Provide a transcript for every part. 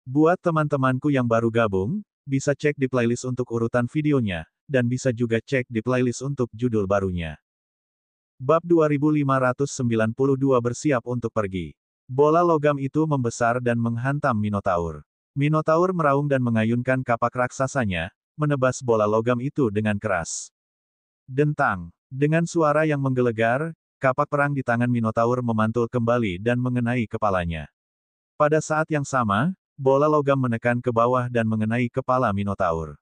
Buat teman-temanku yang baru gabung, bisa cek di playlist untuk urutan videonya, dan bisa juga cek di playlist untuk judul barunya. Bab 2592 bersiap untuk pergi. Bola logam itu membesar dan menghantam Minotaur. Minotaur meraung dan mengayunkan kapak raksasanya, menebas bola logam itu dengan keras. Dentang. Dengan suara yang menggelegar, kapak perang di tangan Minotaur memantul kembali dan mengenai kepalanya. Pada saat yang sama, bola logam menekan ke bawah dan mengenai kepala Minotaur.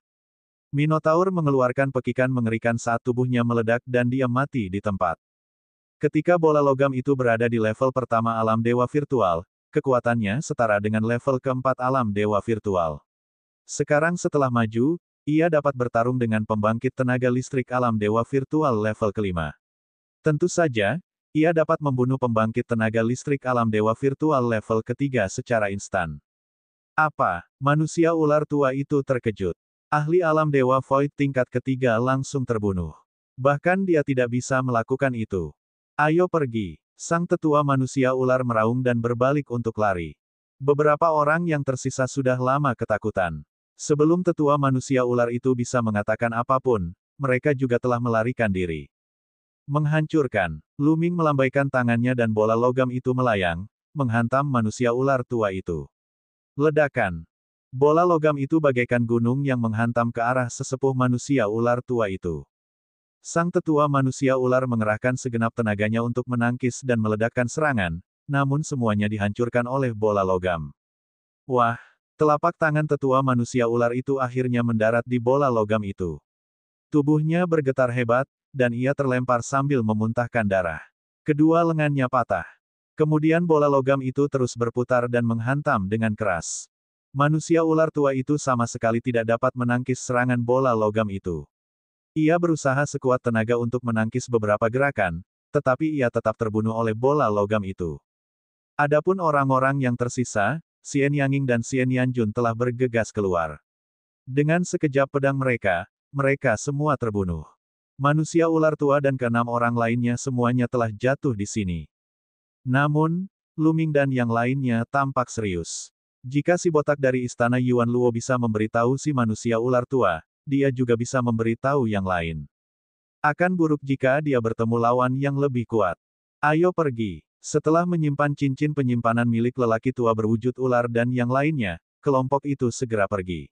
Minotaur mengeluarkan pekikan mengerikan saat tubuhnya meledak dan dia mati di tempat. Ketika bola logam itu berada di level pertama alam dewa virtual, kekuatannya setara dengan level keempat alam dewa virtual. Sekarang setelah maju, ia dapat bertarung dengan pembangkit tenaga listrik alam dewa virtual level kelima. Tentu saja, ia dapat membunuh pembangkit tenaga listrik alam dewa virtual level ketiga secara instan. Apa? Manusia ular tua itu terkejut. Ahli alam dewa void tingkat ketiga langsung terbunuh. Bahkan dia tidak bisa melakukan itu. Ayo pergi. Sang tetua manusia ular meraung dan berbalik untuk lari. Beberapa orang yang tersisa sudah lama ketakutan. Sebelum tetua manusia ular itu bisa mengatakan apapun, mereka juga telah melarikan diri. Menghancurkan. Luming melambaikan tangannya dan bola logam itu melayang, menghantam manusia ular tua itu. Ledakan. Bola logam itu bagaikan gunung yang menghantam ke arah sesepuh manusia ular tua itu. Sang tetua manusia ular mengerahkan segenap tenaganya untuk menangkis dan meledakkan serangan, namun semuanya dihancurkan oleh bola logam. Wah! Telapak tangan tetua manusia ular itu akhirnya mendarat di bola logam itu. Tubuhnya bergetar hebat, dan ia terlempar sambil memuntahkan darah. Kedua lengannya patah. Kemudian bola logam itu terus berputar dan menghantam dengan keras. Manusia ular tua itu sama sekali tidak dapat menangkis serangan bola logam itu. Ia berusaha sekuat tenaga untuk menangkis beberapa gerakan, tetapi ia tetap terbunuh oleh bola logam itu. Adapun orang-orang yang tersisa, Xian Yanging dan Xian Yanjun telah bergegas keluar. Dengan sekejap pedang mereka semua terbunuh. Manusia ular tua dan keenam orang lainnya semuanya telah jatuh di sini. Namun, Luming dan yang lainnya tampak serius. Jika si botak dari istana Yuan Luo bisa memberitahu si manusia ular tua, dia juga bisa memberitahu yang lain. Akan buruk jika dia bertemu lawan yang lebih kuat. Ayo pergi. Setelah menyimpan cincin penyimpanan milik lelaki tua berwujud ular dan yang lainnya, kelompok itu segera pergi.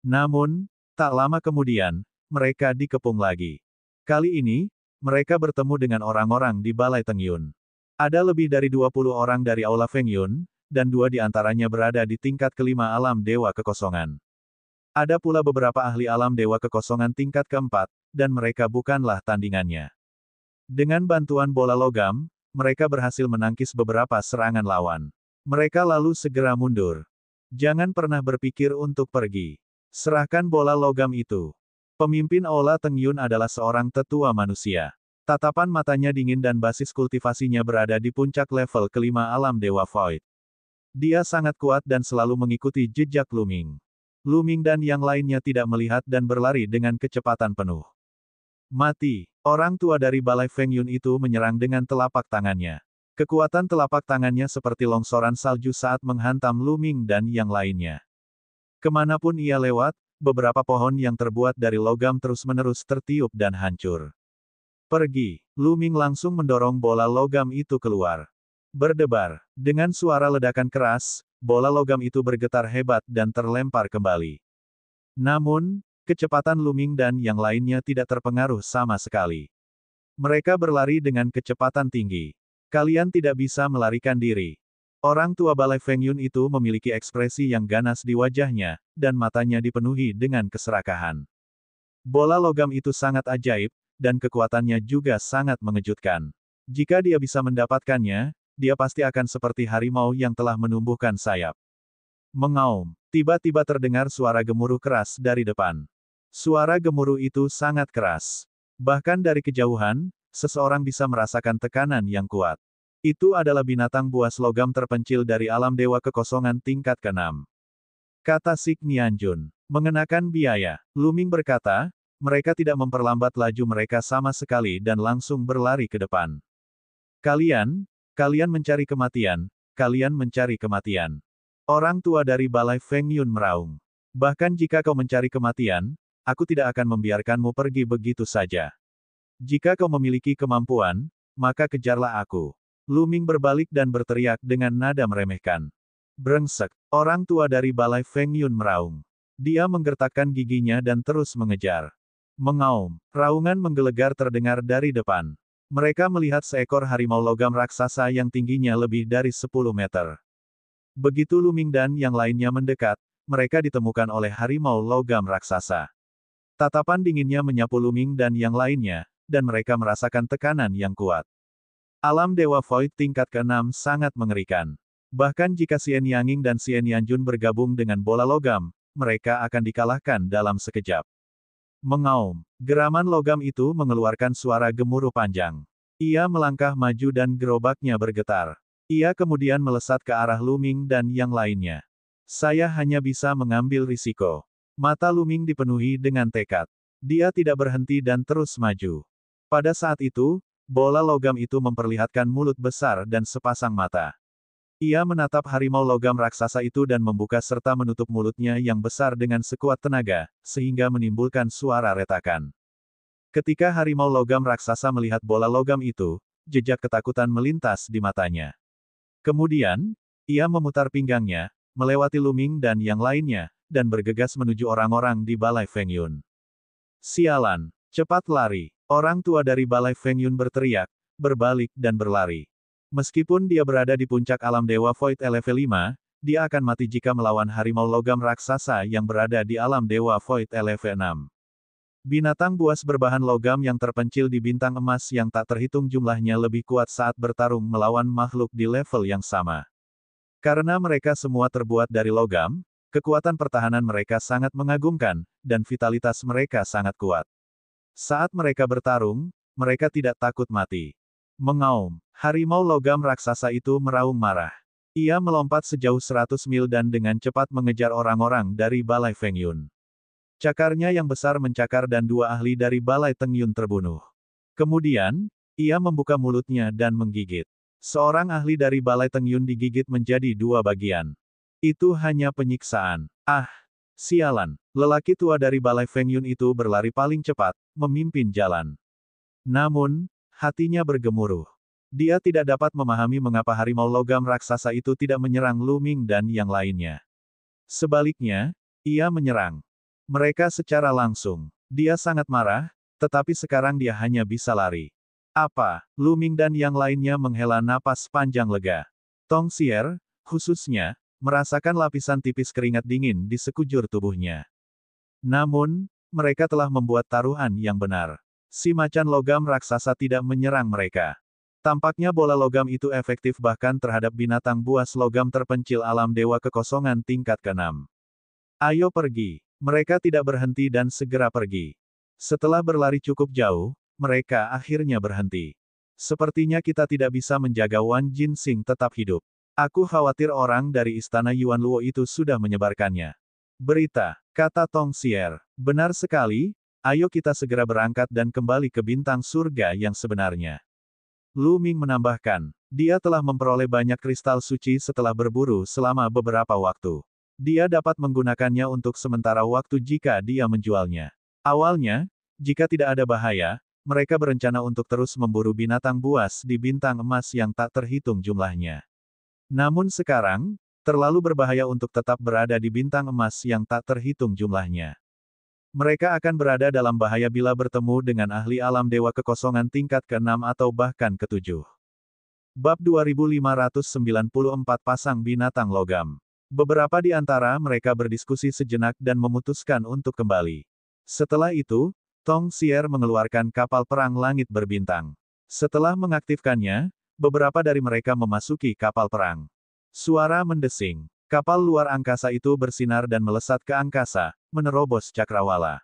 Namun, tak lama kemudian, mereka dikepung lagi. Kali ini, mereka bertemu dengan orang-orang di Balai Teng Yun. Ada lebih dari 20 orang dari Aula Feng Yun, dan 2 di antaranya berada di tingkat kelima alam dewa kekosongan. Ada pula beberapa ahli alam dewa kekosongan tingkat keempat, dan mereka bukanlah tandingannya. Dengan bantuan bola logam, mereka berhasil menangkis beberapa serangan lawan. Mereka lalu segera mundur. Jangan pernah berpikir untuk pergi. Serahkan bola logam itu. Pemimpin Aula Teng Yun adalah seorang tetua manusia. Tatapan matanya dingin dan basis kultivasinya berada di puncak level kelima alam dewa void. Dia sangat kuat dan selalu mengikuti jejak Luming. Luming dan yang lainnya tidak melihat dan berlari dengan kecepatan penuh. Mati. Orang tua dari Balai Feng Yun itu menyerang dengan telapak tangannya. Kekuatan telapak tangannya seperti longsoran salju saat menghantam Luming dan yang lainnya. Kemanapun ia lewat, beberapa pohon yang terbuat dari logam terus-menerus tertiup dan hancur. Pergi. Luming langsung mendorong bola logam itu keluar. Berdebar. Dengan suara ledakan keras, bola logam itu bergetar hebat dan terlempar kembali. Namun, kecepatan Luming dan yang lainnya tidak terpengaruh sama sekali. Mereka berlari dengan kecepatan tinggi. Kalian tidak bisa melarikan diri. Orang tua Balai Feng Yun itu memiliki ekspresi yang ganas di wajahnya, dan matanya dipenuhi dengan keserakahan. Bola logam itu sangat ajaib, dan kekuatannya juga sangat mengejutkan. Jika dia bisa mendapatkannya, dia pasti akan seperti harimau yang telah menumbuhkan sayap. Mengaum. Tiba-tiba terdengar suara gemuruh keras dari depan. Suara gemuruh itu sangat keras. Bahkan dari kejauhan, seseorang bisa merasakan tekanan yang kuat. Itu adalah binatang buas logam terpencil dari alam dewa kekosongan tingkat ke-6. Kata Sik Nianjun. Mengenakan biaya. Luming berkata, mereka tidak memperlambat laju mereka sama sekali dan langsung berlari ke depan. Kalian mencari kematian, kalian mencari kematian. Orang tua dari Balai Feng Yun meraung. Bahkan jika kau mencari kematian, aku tidak akan membiarkanmu pergi begitu saja. Jika kau memiliki kemampuan, maka kejarlah aku. Lu Ming berbalik dan berteriak dengan nada meremehkan. Brengsek, orang tua dari Balai Feng Yun meraung. Dia menggertakkan giginya dan terus mengejar. Mengaum, raungan menggelegar terdengar dari depan. Mereka melihat seekor harimau logam raksasa yang tingginya lebih dari 10 meter. Begitu Lu Ming dan yang lainnya mendekat, mereka ditemukan oleh harimau logam raksasa. Tatapan dinginnya menyapu Lu Ming dan yang lainnya, dan mereka merasakan tekanan yang kuat. Alam Dewa Void tingkat ke-6 sangat mengerikan. Bahkan jika Xian Yanging dan Xian Yanjun bergabung dengan bola logam, mereka akan dikalahkan dalam sekejap. Mengaum, geraman logam itu mengeluarkan suara gemuruh panjang. Ia melangkah maju dan gerobaknya bergetar. Ia kemudian melesat ke arah Lu Ming dan yang lainnya. Saya hanya bisa mengambil risiko. Mata Lu Ming dipenuhi dengan tekad. Dia tidak berhenti dan terus maju. Pada saat itu, bola logam itu memperlihatkan mulut besar dan sepasang mata. Ia menatap harimau logam raksasa itu dan membuka serta menutup mulutnya yang besar dengan sekuat tenaga, sehingga menimbulkan suara retakan. Ketika harimau logam raksasa melihat bola logam itu, jejak ketakutan melintas di matanya. Kemudian, ia memutar pinggangnya, melewati Lu Ming dan yang lainnya, dan bergegas menuju orang-orang di Balai Feng Yun. Sialan, cepat lari! Orang tua dari Balai Feng Yun berteriak, berbalik dan berlari. Meskipun dia berada di puncak alam Dewa Void level 5, dia akan mati jika melawan harimau logam raksasa yang berada di alam Dewa Void level 6. Binatang buas berbahan logam yang terpencil di bintang emas yang tak terhitung jumlahnya lebih kuat saat bertarung melawan makhluk di level yang sama. Karena mereka semua terbuat dari logam, kekuatan pertahanan mereka sangat mengagumkan, dan vitalitas mereka sangat kuat. Saat mereka bertarung, mereka tidak takut mati. Mengaum, harimau logam raksasa itu meraung marah. Ia melompat sejauh 100 mil dan dengan cepat mengejar orang-orang dari Balai Feng Yun. Cakarnya yang besar mencakar dan dua ahli dari Balai Teng Yun terbunuh. Kemudian, ia membuka mulutnya dan menggigit. Seorang ahli dari Balai Teng Yun digigit menjadi dua bagian. Itu hanya penyiksaan. Ah, sialan. Lelaki tua dari Balai Feng Yun itu berlari paling cepat, memimpin jalan. Namun, hatinya bergemuruh. Dia tidak dapat memahami mengapa harimau logam raksasa itu tidak menyerang Lu Ming dan yang lainnya. Sebaliknya, ia menyerang mereka secara langsung. Dia sangat marah, tetapi sekarang dia hanya bisa lari. Apa? Lu Ming dan yang lainnya menghela napas panjang lega. Tong Xier, khususnya, merasakan lapisan tipis keringat dingin di sekujur tubuhnya. Namun, mereka telah membuat taruhan yang benar. Si macan logam raksasa tidak menyerang mereka. Tampaknya bola logam itu efektif bahkan terhadap binatang buas logam terpencil alam dewa kekosongan tingkat ke-6. Ayo pergi. Mereka tidak berhenti dan segera pergi. Setelah berlari cukup jauh, mereka akhirnya berhenti. Sepertinya kita tidak bisa menjaga Wan Jinsing tetap hidup. Aku khawatir orang dari istana Yuan Luo itu sudah menyebarkannya. Berita, kata Tong Xier. Benar sekali, ayo kita segera berangkat dan kembali ke bintang surga yang sebenarnya. Lu Ming menambahkan, dia telah memperoleh banyak kristal suci setelah berburu selama beberapa waktu. Dia dapat menggunakannya untuk sementara waktu jika dia menjualnya. Awalnya, jika tidak ada bahaya, mereka berencana untuk terus memburu binatang buas di bintang emas yang tak terhitung jumlahnya. Namun sekarang, terlalu berbahaya untuk tetap berada di bintang emas yang tak terhitung jumlahnya. Mereka akan berada dalam bahaya bila bertemu dengan ahli alam dewa kekosongan tingkat ke-6 atau bahkan ke-7. Bab 2594 Pasang Binatang Logam. Beberapa di antara mereka berdiskusi sejenak dan memutuskan untuk kembali. Setelah itu, Tong Xier mengeluarkan kapal perang langit berbintang. Setelah mengaktifkannya, beberapa dari mereka memasuki kapal perang. Suara mendesing. Kapal luar angkasa itu bersinar dan melesat ke angkasa, menerobos cakrawala.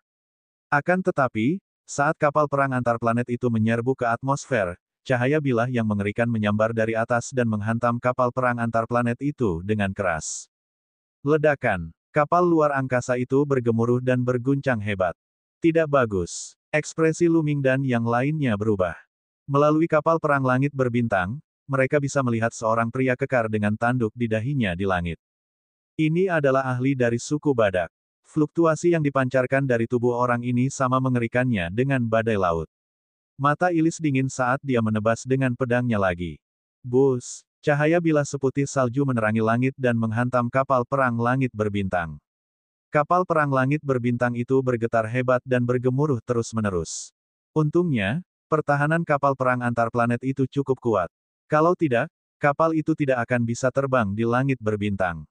Akan tetapi, saat kapal perang antar planet itu menyerbu ke atmosfer, cahaya bilah yang mengerikan menyambar dari atas dan menghantam kapal perang antar planet itu dengan keras. Ledakan. Kapal luar angkasa itu bergemuruh dan berguncang hebat. Tidak bagus. Ekspresi Lu Ming dan yang lainnya berubah. Melalui kapal perang langit berbintang, mereka bisa melihat seorang pria kekar dengan tanduk di dahinya di langit. Ini adalah ahli dari suku badak. Fluktuasi yang dipancarkan dari tubuh orang ini sama mengerikannya dengan badai laut. Mata Ilis dingin saat dia menebas dengan pedangnya lagi. Bus, cahaya bilas seputih salju menerangi langit dan menghantam kapal perang langit berbintang. Kapal perang langit berbintang itu bergetar hebat dan bergemuruh terus-menerus. Untungnya, pertahanan kapal perang antar planet itu cukup kuat. Kalau tidak, kapal itu tidak akan bisa terbang di langit berbintang.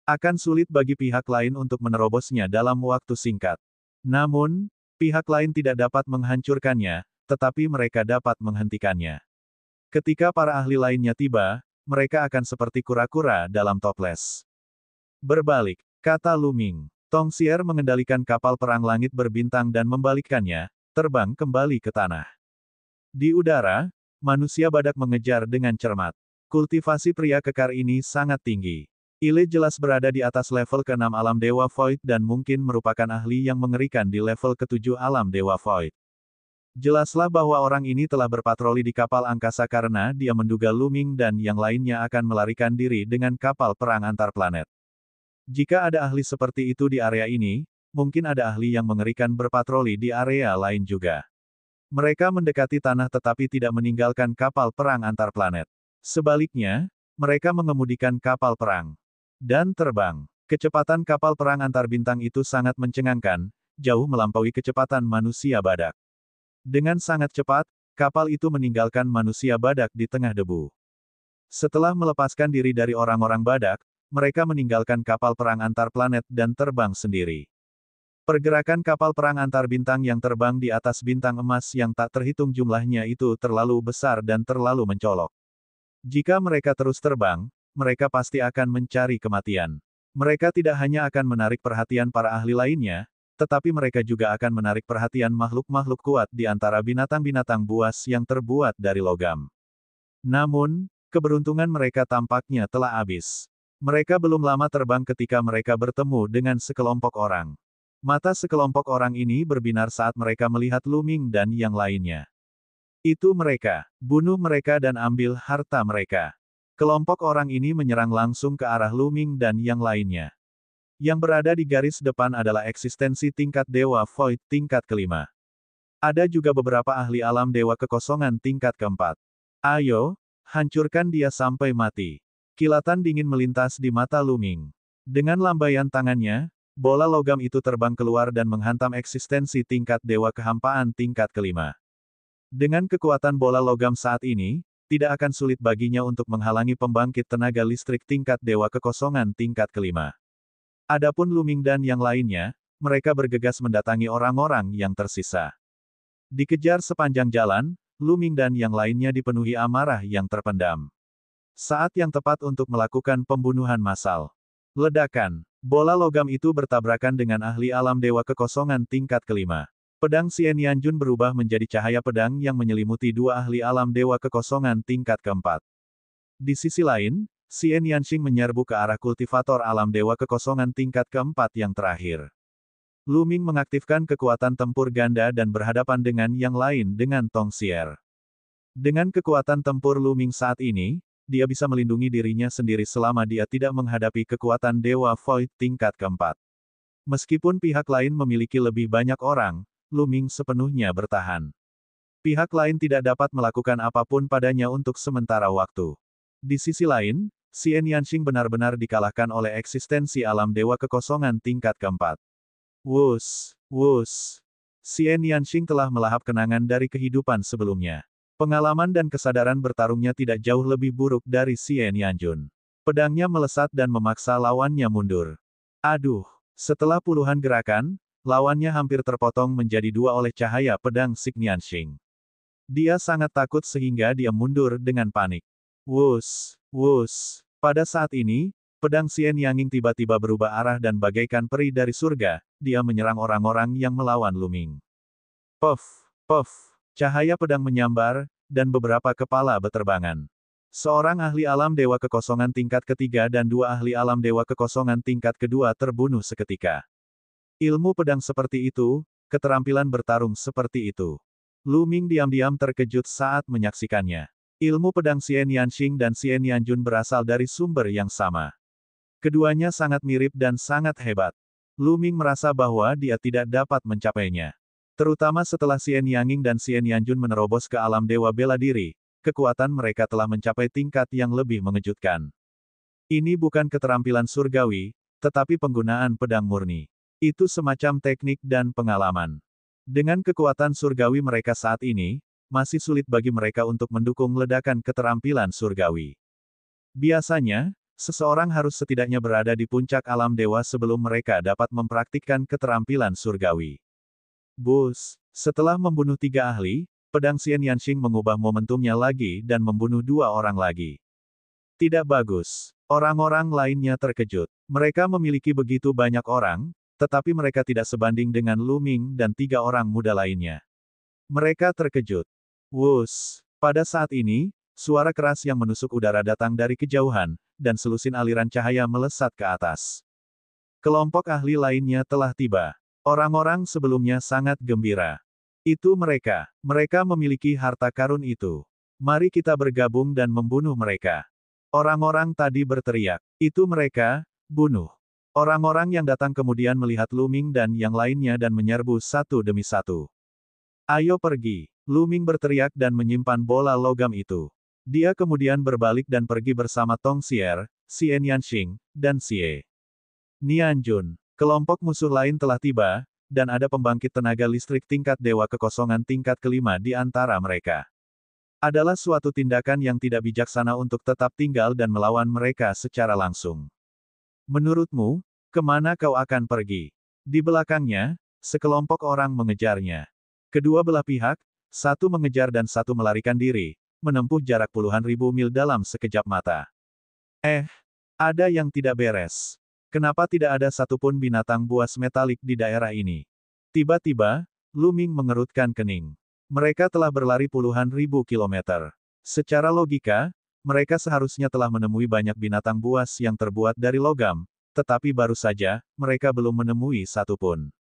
Akan sulit bagi pihak lain untuk menerobosnya dalam waktu singkat. Namun, pihak lain tidak dapat menghancurkannya, tetapi mereka dapat menghentikannya. Ketika para ahli lainnya tiba, mereka akan seperti kura-kura dalam toples. Berbalik, kata Lu Ming. Tong Xier mengendalikan kapal perang langit berbintang dan membalikkannya, terbang kembali ke tanah. Di udara, manusia badak mengejar dengan cermat. Kultivasi pria kekar ini sangat tinggi. Ile jelas berada di atas level ke-6 alam Dewa Void dan mungkin merupakan ahli yang mengerikan di level ke-7 alam Dewa Void. Jelaslah bahwa orang ini telah berpatroli di kapal angkasa karena dia menduga Lu Ming dan yang lainnya akan melarikan diri dengan kapal perang antar planet. Jika ada ahli seperti itu di area ini, mungkin ada ahli yang mengerikan berpatroli di area lain juga. Mereka mendekati tanah tetapi tidak meninggalkan kapal perang antar planet. Sebaliknya, mereka mengemudikan kapal perang dan terbang. Kecepatan kapal perang antar bintang itu sangat mencengangkan, jauh melampaui kecepatan manusia badak. Dengan sangat cepat, kapal itu meninggalkan manusia badak di tengah debu. Setelah melepaskan diri dari orang-orang badak, mereka meninggalkan kapal perang antar planet dan terbang sendiri. Pergerakan kapal perang antar bintang yang terbang di atas bintang emas yang tak terhitung jumlahnya itu terlalu besar dan terlalu mencolok. Jika mereka terus terbang, mereka pasti akan mencari kematian. Mereka tidak hanya akan menarik perhatian para ahli lainnya, tetapi mereka juga akan menarik perhatian makhluk-makhluk kuat di antara binatang-binatang buas yang terbuat dari logam. Namun, keberuntungan mereka tampaknya telah habis. Mereka belum lama terbang ketika mereka bertemu dengan sekelompok orang. Mata sekelompok orang ini berbinar saat mereka melihat Lu Ming dan yang lainnya. Itu mereka. Bunuh mereka dan ambil harta mereka. Kelompok orang ini menyerang langsung ke arah Lu Ming dan yang lainnya. Yang berada di garis depan adalah eksistensi tingkat Dewa Void tingkat kelima. Ada juga beberapa ahli alam Dewa Kekosongan tingkat keempat. Ayo, hancurkan dia sampai mati. Kilatan dingin melintas di mata Lu Ming. Dengan lambaian tangannya, bola logam itu terbang keluar dan menghantam eksistensi tingkat Dewa Kehampaan tingkat kelima. Dengan kekuatan bola logam saat ini, tidak akan sulit baginya untuk menghalangi pembangkit tenaga listrik tingkat Dewa Kekosongan tingkat kelima. Adapun Lu Ming dan yang lainnya, mereka bergegas mendatangi orang-orang yang tersisa. Dikejar sepanjang jalan, Lu Ming dan yang lainnya dipenuhi amarah yang terpendam. Saat yang tepat untuk melakukan pembunuhan massal. Ledakan. Bola logam itu bertabrakan dengan ahli alam Dewa Kekosongan tingkat kelima. Pedang Xian Yanjun berubah menjadi cahaya pedang yang menyelimuti dua ahli alam Dewa Kekosongan tingkat keempat. Di sisi lain, Xian Yanxing menyerbu ke arah kultivator alam Dewa Kekosongan tingkat keempat yang terakhir. Lu Ming mengaktifkan kekuatan tempur ganda dan berhadapan dengan yang lain dengan Tong Xier. Dengan kekuatan tempur Lu Ming saat ini, dia bisa melindungi dirinya sendiri selama dia tidak menghadapi kekuatan Dewa Void tingkat keempat. Meskipun pihak lain memiliki lebih banyak orang, Lu Ming sepenuhnya bertahan. Pihak lain tidak dapat melakukan apapun padanya untuk sementara waktu. Di sisi lain, Xian Yanxing benar-benar dikalahkan oleh eksistensi alam Dewa Kekosongan tingkat keempat. Wus, wus. Xian Yanxing telah melahap kenangan dari kehidupan sebelumnya. Pengalaman dan kesadaran bertarungnya tidak jauh lebih buruk dari Xian Yanjun. Pedangnya melesat dan memaksa lawannya mundur. Aduh, setelah puluhan gerakan, lawannya hampir terpotong menjadi dua oleh cahaya pedang Xian Yanxing. Dia sangat takut sehingga dia mundur dengan panik. Wus, wus. Pada saat ini, pedang Xian Yanjing tiba-tiba berubah arah dan bagaikan peri dari surga, dia menyerang orang-orang yang melawan Lu Ming. Puff, puff. Cahaya pedang menyambar, dan beberapa kepala beterbangan. Seorang ahli alam Dewa Kekosongan tingkat ketiga dan dua ahli alam Dewa Kekosongan tingkat kedua terbunuh seketika. Ilmu pedang seperti itu, keterampilan bertarung seperti itu. Lu Ming diam-diam terkejut saat menyaksikannya. Ilmu pedang Xian Yanxing dan Xian Yanjun berasal dari sumber yang sama. Keduanya sangat mirip dan sangat hebat. Lu Ming merasa bahwa dia tidak dapat mencapainya. Terutama setelah Xian Yanging dan Xian Yanjun menerobos ke alam dewa bela diri, kekuatan mereka telah mencapai tingkat yang lebih mengejutkan. Ini bukan keterampilan surgawi, tetapi penggunaan pedang murni. Itu semacam teknik dan pengalaman. Dengan kekuatan surgawi mereka saat ini, masih sulit bagi mereka untuk mendukung ledakan keterampilan surgawi. Biasanya, seseorang harus setidaknya berada di puncak alam dewa sebelum mereka dapat mempraktikkan keterampilan surgawi. Bus, setelah membunuh 3 ahli, pedang Xian Yanxing mengubah momentumnya lagi dan membunuh 2 orang lagi. Tidak bagus. Orang-orang lainnya terkejut. Mereka memiliki begitu banyak orang, tetapi mereka tidak sebanding dengan Lu Ming dan 3 orang muda lainnya. Mereka terkejut. Wus. Pada saat ini, suara keras yang menusuk udara datang dari kejauhan, dan selusin aliran cahaya melesat ke atas. Kelompok ahli lainnya telah tiba. Orang-orang sebelumnya sangat gembira. Itu mereka. Mereka memiliki harta karun itu. Mari kita bergabung dan membunuh mereka. Orang-orang tadi berteriak. Itu mereka, bunuh. Orang-orang yang datang kemudian melihat Lu Ming dan yang lainnya dan menyerbu satu demi satu. Ayo pergi. Lu Ming berteriak dan menyimpan bola logam itu. Dia kemudian berbalik dan pergi bersama Tong Xier, Xian Yanxing, dan Xie Nianjun. Kelompok musuh lain telah tiba, dan ada pembangkit tenaga listrik tingkat dewa kekosongan tingkat kelima di antara mereka. Adalah suatu tindakan yang tidak bijaksana untuk tetap tinggal dan melawan mereka secara langsung. Menurutmu, kemana kau akan pergi? Di belakangnya, sekelompok orang mengejarnya. Kedua belah pihak, satu mengejar dan satu melarikan diri, menempuh jarak puluhan ribu mil dalam sekejap mata. Ada yang tidak beres. Kenapa tidak ada satupun binatang buas metalik di daerah ini? Tiba-tiba, Lu Ming mengerutkan kening. Mereka telah berlari puluhan ribu kilometer. Secara logika, mereka seharusnya telah menemui banyak binatang buas yang terbuat dari logam, tetapi baru saja, mereka belum menemui satupun.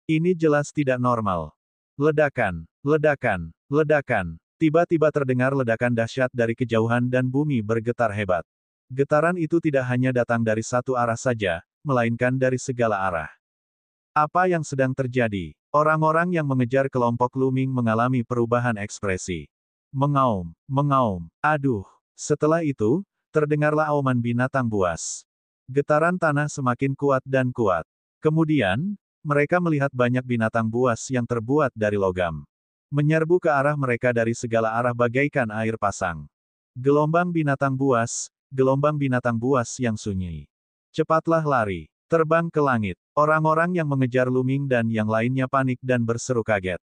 Ini jelas tidak normal. Ledakan, ledakan, ledakan. Tiba-tiba terdengar ledakan dahsyat dari kejauhan dan bumi bergetar hebat. Getaran itu tidak hanya datang dari satu arah saja, melainkan dari segala arah. Apa yang sedang terjadi? Orang-orang yang mengejar kelompok Lu Ming mengalami perubahan ekspresi. Mengaum, mengaum, aduh. Setelah itu, terdengarlah auman binatang buas. Getaran tanah semakin kuat dan kuat. Kemudian, mereka melihat banyak binatang buas yang terbuat dari logam. Menyerbu ke arah mereka dari segala arah bagaikan air pasang. Gelombang binatang buas yang sunyi. Cepatlah lari, terbang ke langit. Orang-orang yang mengejar Lu Ming dan yang lainnya panik dan berseru kaget.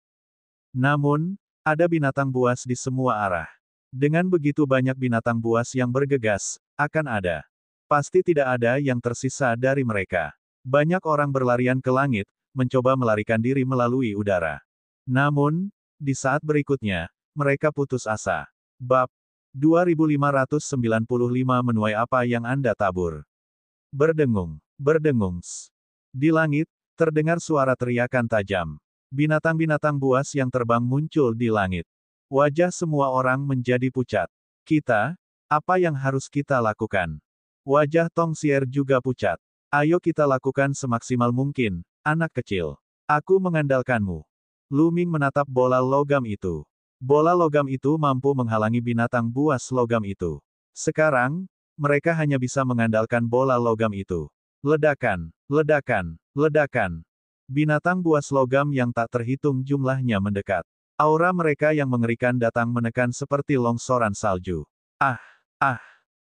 Namun, ada binatang buas di semua arah. Dengan begitu banyak binatang buas yang bergegas, akan ada. Pasti tidak ada yang tersisa dari mereka. Banyak orang berlarian ke langit, mencoba melarikan diri melalui udara. Namun, di saat berikutnya, mereka putus asa. Bab 2595 Menuai apa yang Anda tabur. Berdengung, berdengung. Di langit, terdengar suara teriakan tajam. Binatang-binatang buas yang terbang muncul di langit. Wajah semua orang menjadi pucat. Apa yang harus kita lakukan? Wajah Tong Xier juga pucat. Ayo kita lakukan semaksimal mungkin, anak kecil. Aku mengandalkanmu. Lu Ming menatap bola logam itu. Bola logam itu mampu menghalangi binatang buas logam itu. Sekarang, mereka hanya bisa mengandalkan bola logam itu. Ledakan, ledakan, ledakan. Binatang buas logam yang tak terhitung jumlahnya mendekat. Aura mereka yang mengerikan datang menekan seperti longsoran salju.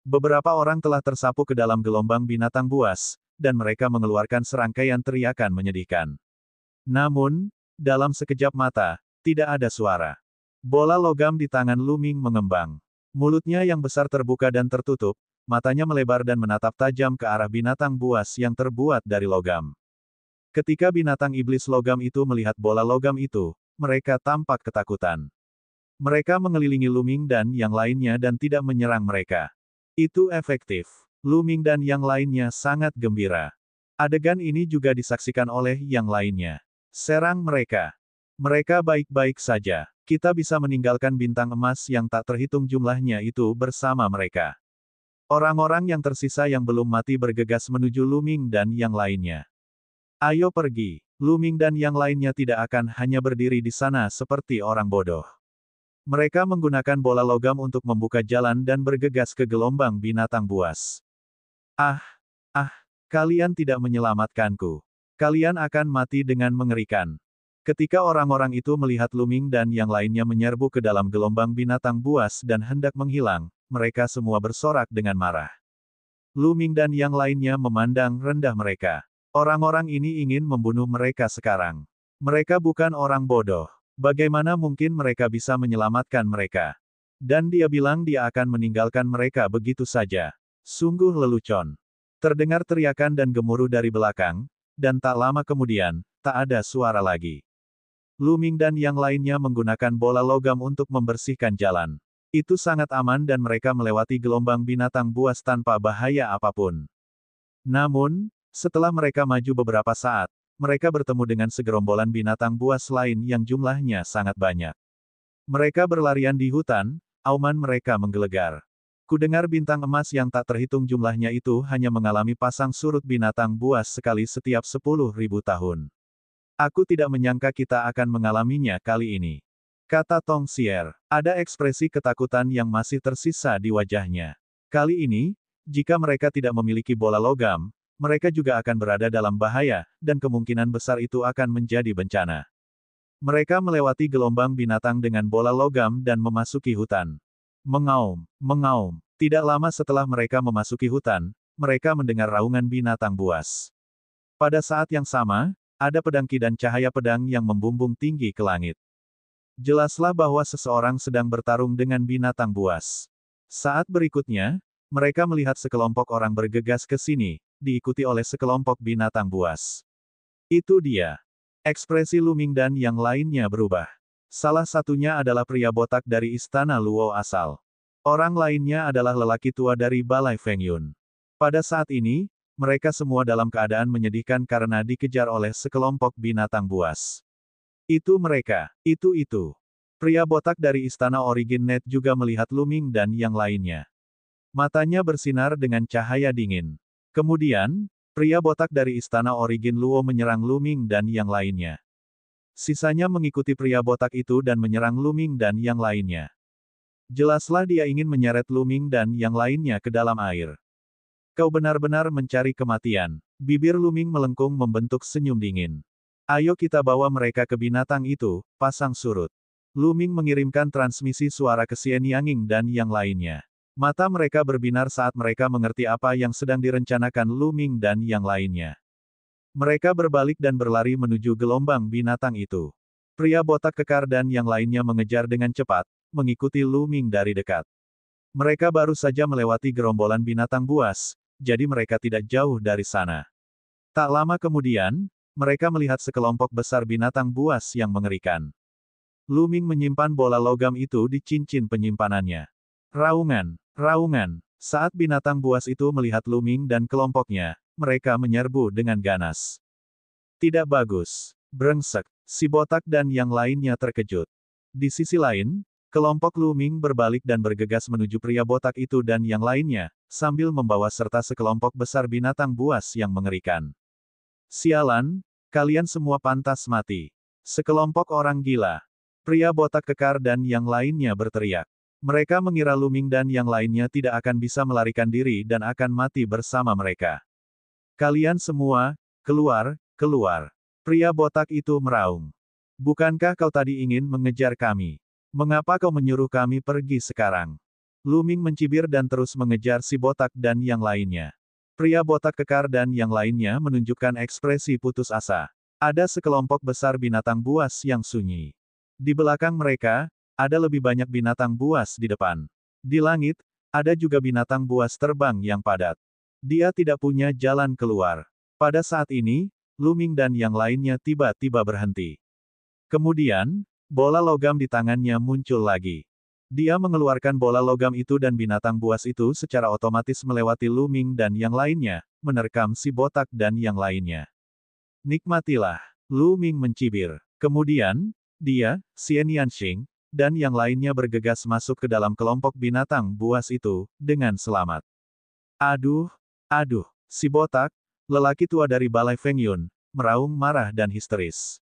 Beberapa orang telah tersapu ke dalam gelombang binatang buas, dan mereka mengeluarkan serangkaian teriakan menyedihkan. Namun, dalam sekejap mata, tidak ada suara. Bola logam di tangan Lu Ming mengembang. Mulutnya yang besar terbuka dan tertutup, matanya melebar dan menatap tajam ke arah binatang buas yang terbuat dari logam. Ketika binatang iblis logam itu melihat bola logam itu, mereka tampak ketakutan. Mereka mengelilingi Lu Ming dan yang lainnya dan tidak menyerang mereka. Itu efektif. Lu Ming dan yang lainnya sangat gembira. Adegan ini juga disaksikan oleh yang lainnya. Serang mereka. Mereka baik-baik saja. Kita bisa meninggalkan bintang emas yang tak terhitung jumlahnya itu bersama mereka. Orang-orang yang tersisa yang belum mati bergegas menuju Lu Ming dan yang lainnya. Ayo pergi. Lu Ming dan yang lainnya tidak akan hanya berdiri di sana seperti orang bodoh. Mereka menggunakan bola logam untuk membuka jalan dan bergegas ke gelombang binatang buas. Ah, kalian tidak menyelamatkanku. Kalian akan mati dengan mengerikan. Ketika orang-orang itu melihat Lu Ming dan yang lainnya menyerbu ke dalam gelombang binatang buas dan hendak menghilang, mereka semua bersorak dengan marah. Lu Ming dan yang lainnya memandang rendah mereka. Orang-orang ini ingin membunuh mereka sekarang. Mereka bukan orang bodoh. Bagaimana mungkin mereka bisa menyelamatkan mereka? Dan dia bilang dia akan meninggalkan mereka begitu saja. Sungguh lelucon. Terdengar teriakan dan gemuruh dari belakang, dan tak lama kemudian, tak ada suara lagi. Lu Ming dan yang lainnya menggunakan bola logam untuk membersihkan jalan. Itu sangat aman dan mereka melewati gelombang binatang buas tanpa bahaya apapun. Namun, setelah mereka maju beberapa saat, mereka bertemu dengan segerombolan binatang buas lain yang jumlahnya sangat banyak. Mereka berlarian di hutan, auman mereka menggelegar. Kudengar bintang emas yang tak terhitung jumlahnya itu hanya mengalami pasang surut binatang buas sekali setiap 10.000 tahun. Aku tidak menyangka kita akan mengalaminya kali ini. Kata Tong Xier, ada ekspresi ketakutan yang masih tersisa di wajahnya. Kali ini, jika mereka tidak memiliki bola logam, mereka juga akan berada dalam bahaya, dan kemungkinan besar itu akan menjadi bencana. Mereka melewati gelombang binatang dengan bola logam dan memasuki hutan. Mengaum, mengaum. Tidak lama setelah mereka memasuki hutan, mereka mendengar raungan binatang buas. Pada saat yang sama, ada pedangki dan cahaya pedang yang membumbung tinggi ke langit. Jelaslah bahwa seseorang sedang bertarung dengan binatang buas. Saat berikutnya, mereka melihat sekelompok orang bergegas ke sini, diikuti oleh sekelompok binatang buas. Itu dia. Ekspresi Lu Ming dan yang lainnya berubah. Salah satunya adalah pria botak dari istana Luo asal. Orang lainnya adalah lelaki tua dari Balai Fengyun. Pada saat ini, mereka semua dalam keadaan menyedihkan karena dikejar oleh sekelompok binatang buas. Itu mereka, itu. Pria botak dari istana Origin Net juga melihat Lu Ming dan yang lainnya. Matanya bersinar dengan cahaya dingin. Kemudian, pria botak dari istana Origin Luo menyerang Lu Ming dan yang lainnya. Sisanya mengikuti pria botak itu dan menyerang Lu Ming dan yang lainnya. Jelaslah dia ingin menyeret Lu Ming dan yang lainnya ke dalam air. Kau benar-benar mencari kematian. Bibir Lu Ming melengkung membentuk senyum dingin. Ayo kita bawa mereka ke binatang itu, pasang surut. Lu Ming mengirimkan transmisi suara ke Xian Yanging dan yang lainnya. Mata mereka berbinar saat mereka mengerti apa yang sedang direncanakan Lu Ming dan yang lainnya. Mereka berbalik dan berlari menuju gelombang binatang itu. Pria botak kekar dan yang lainnya mengejar dengan cepat, mengikuti Lu Ming dari dekat. Mereka baru saja melewati gerombolan binatang buas, jadi mereka tidak jauh dari sana. Tak lama kemudian, mereka melihat sekelompok besar binatang buas yang mengerikan. Lu Ming menyimpan bola logam itu di cincin penyimpanannya. Raungan. Saat binatang buas itu melihat Lu Ming dan kelompoknya, mereka menyerbu dengan ganas. Tidak bagus. Brengsek. Si botak dan yang lainnya terkejut. Di sisi lain, kelompok Lu Ming berbalik dan bergegas menuju pria botak itu dan yang lainnya, sambil membawa serta sekelompok besar binatang buas yang mengerikan. Sialan, kalian semua pantas mati. Sekelompok orang gila. Pria botak kekar dan yang lainnya berteriak. Mereka mengira Lu Ming dan yang lainnya tidak akan bisa melarikan diri dan akan mati bersama mereka. Kalian semua, keluar. Pria botak itu meraung. Bukankah kau tadi ingin mengejar kami? Mengapa kau menyuruh kami pergi sekarang? Lu Ming mencibir dan terus mengejar si botak dan yang lainnya. Pria botak kekar dan yang lainnya menunjukkan ekspresi putus asa. Ada sekelompok besar binatang buas yang sunyi. Di belakang mereka, ada lebih banyak binatang buas di depan. Di langit, ada juga binatang buas terbang yang padat. Dia tidak punya jalan keluar. Pada saat ini, Lu Ming dan yang lainnya tiba-tiba berhenti. Kemudian, bola logam di tangannya muncul lagi. Dia mengeluarkan bola logam itu dan binatang buas itu secara otomatis melewati Lu Ming dan yang lainnya, menerkam si botak dan yang lainnya. Nikmatilah. Lu Ming mencibir. Kemudian, dia, Xian Yanxing, dan yang lainnya bergegas masuk ke dalam kelompok binatang buas itu, dengan selamat. Aduh, aduh, si botak, lelaki tua dari Balai Feng Yun, meraung marah dan histeris.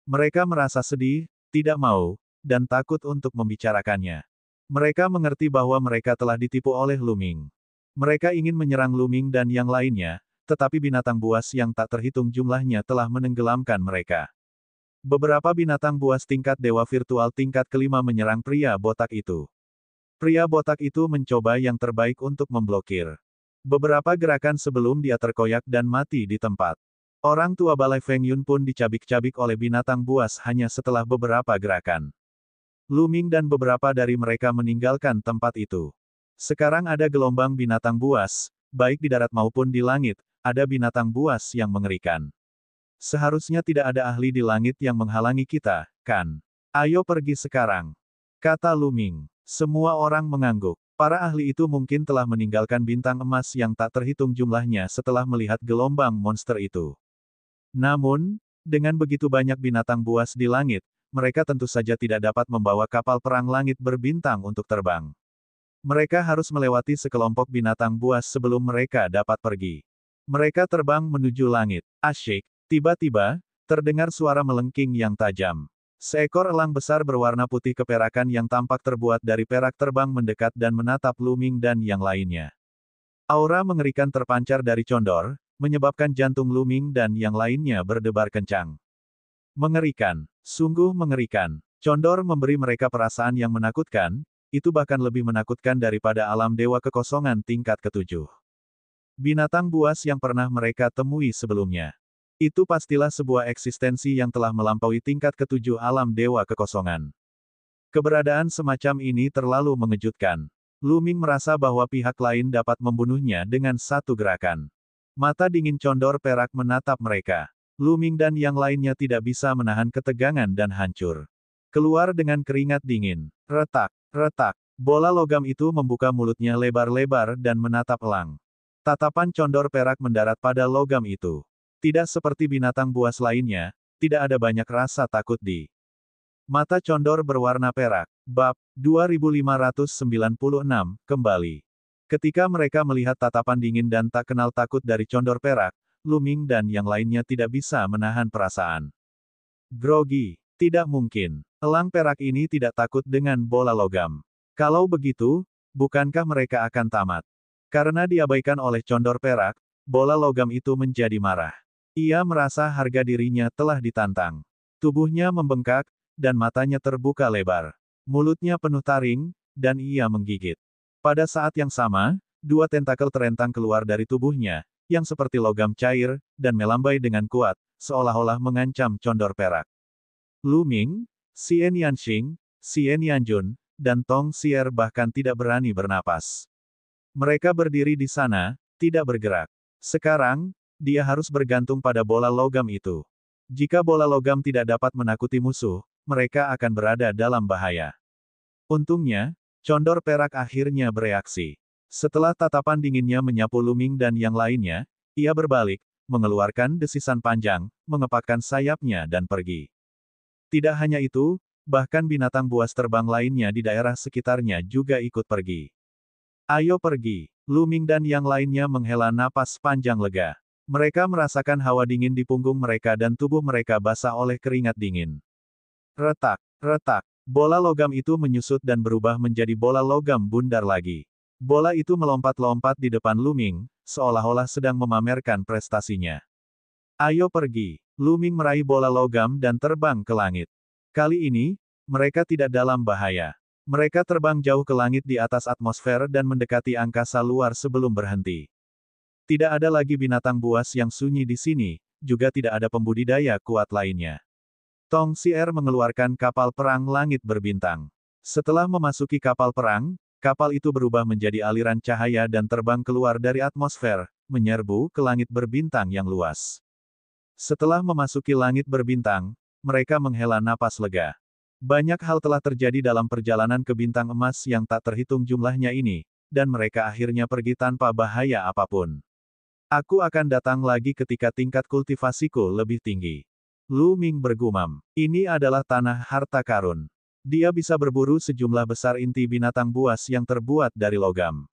Mereka merasa sedih, tidak mau, dan takut untuk membicarakannya. Mereka mengerti bahwa mereka telah ditipu oleh Lu Ming. Mereka ingin menyerang Lu Ming dan yang lainnya, tetapi binatang buas yang tak terhitung jumlahnya telah menenggelamkan mereka. Beberapa binatang buas tingkat dewa virtual tingkat kelima menyerang pria botak itu. Pria botak itu mencoba yang terbaik untuk memblokir beberapa gerakan sebelum dia terkoyak dan mati di tempat. Orang tua Balai Feng Yun pun dicabik-cabik oleh binatang buas hanya setelah beberapa gerakan. Lu Ming dan beberapa dari mereka meninggalkan tempat itu. Sekarang ada gelombang binatang buas, baik di darat maupun di langit, ada binatang buas yang mengerikan. Seharusnya tidak ada ahli di langit yang menghalangi kita, kan? Ayo pergi sekarang, kata Lu Ming. Semua orang mengangguk. Para ahli itu mungkin telah meninggalkan bintang emas yang tak terhitung jumlahnya setelah melihat gelombang monster itu. Namun, dengan begitu banyak binatang buas di langit, mereka tentu saja tidak dapat membawa kapal perang langit berbintang untuk terbang. Mereka harus melewati sekelompok binatang buas sebelum mereka dapat pergi. Mereka terbang menuju langit. Asyik. Tiba-tiba, terdengar suara melengking yang tajam. Seekor elang besar berwarna putih keperakan yang tampak terbuat dari perak terbang mendekat dan menatap Lu Ming dan yang lainnya. Aura mengerikan terpancar dari condor, menyebabkan jantung Lu Ming dan yang lainnya berdebar kencang. Mengerikan. Sungguh mengerikan. Condor memberi mereka perasaan yang menakutkan, itu bahkan lebih menakutkan daripada alam dewa kekosongan tingkat ketujuh. Binatang buas yang pernah mereka temui sebelumnya. Itu pastilah sebuah eksistensi yang telah melampaui tingkat ketujuh alam dewa kekosongan. Keberadaan semacam ini terlalu mengejutkan. Lu Ming merasa bahwa pihak lain dapat membunuhnya dengan satu gerakan. Mata dingin condor perak menatap mereka. Lu Ming dan yang lainnya tidak bisa menahan ketegangan dan hancur. Keluar dengan keringat dingin. Retak, retak. Bola logam itu membuka mulutnya lebar-lebar dan menatap elang. Tatapan condor perak mendarat pada logam itu. Tidak seperti binatang buas lainnya, tidak ada banyak rasa takut di mata condor berwarna perak. Bab 2596, kembali. Ketika mereka melihat tatapan dingin dan tak kenal takut dari condor perak, Lu Ming dan yang lainnya tidak bisa menahan perasaan grogi. Tidak mungkin. Elang perak ini tidak takut dengan bola logam. Kalau begitu, bukankah mereka akan tamat? Karena diabaikan oleh condor perak, bola logam itu menjadi marah. Ia merasa harga dirinya telah ditantang. Tubuhnya membengkak, dan matanya terbuka lebar. Mulutnya penuh taring, dan ia menggigit. Pada saat yang sama, dua tentakel terentang keluar dari tubuhnya, yang seperti logam cair, dan melambai dengan kuat, seolah-olah mengancam condor perak. Lu Ming, Xian Yanxing, Xian Yanjun, dan Tong Xier bahkan tidak berani bernapas. Mereka berdiri di sana, tidak bergerak. Sekarang, dia harus bergantung pada bola logam itu. Jika bola logam tidak dapat menakuti musuh, mereka akan berada dalam bahaya. Untungnya, condor perak akhirnya bereaksi. Setelah tatapan dinginnya menyapu Lu Ming dan yang lainnya, ia berbalik, mengeluarkan desisan panjang, mengepakkan sayapnya dan pergi. Tidak hanya itu, bahkan binatang buas terbang lainnya di daerah sekitarnya juga ikut pergi. Ayo pergi. Lu Ming dan yang lainnya menghela napas panjang lega. Mereka merasakan hawa dingin di punggung mereka dan tubuh mereka basah oleh keringat dingin. Retak, retak. Bola logam itu menyusut dan berubah menjadi bola logam bundar lagi. Bola itu melompat-lompat di depan Lu Ming, seolah-olah sedang memamerkan prestasinya. Ayo pergi. Lu Ming meraih bola logam dan terbang ke langit. Kali ini, mereka tidak dalam bahaya. Mereka terbang jauh ke langit di atas atmosfer dan mendekati angkasa luar sebelum berhenti. Tidak ada lagi binatang buas yang sunyi di sini, juga tidak ada pembudidaya kuat lainnya. Tong Xier mengeluarkan kapal perang langit berbintang. Setelah memasuki kapal perang, kapal itu berubah menjadi aliran cahaya dan terbang keluar dari atmosfer, menyerbu ke langit berbintang yang luas. Setelah memasuki langit berbintang, mereka menghela napas lega. Banyak hal telah terjadi dalam perjalanan ke bintang emas yang tak terhitung jumlahnya ini, dan mereka akhirnya pergi tanpa bahaya apapun. Aku akan datang lagi ketika tingkat kultivasiku lebih tinggi. Lu Ming bergumam. Ini adalah tanah harta karun. Dia bisa berburu sejumlah besar inti binatang buas yang terbuat dari logam.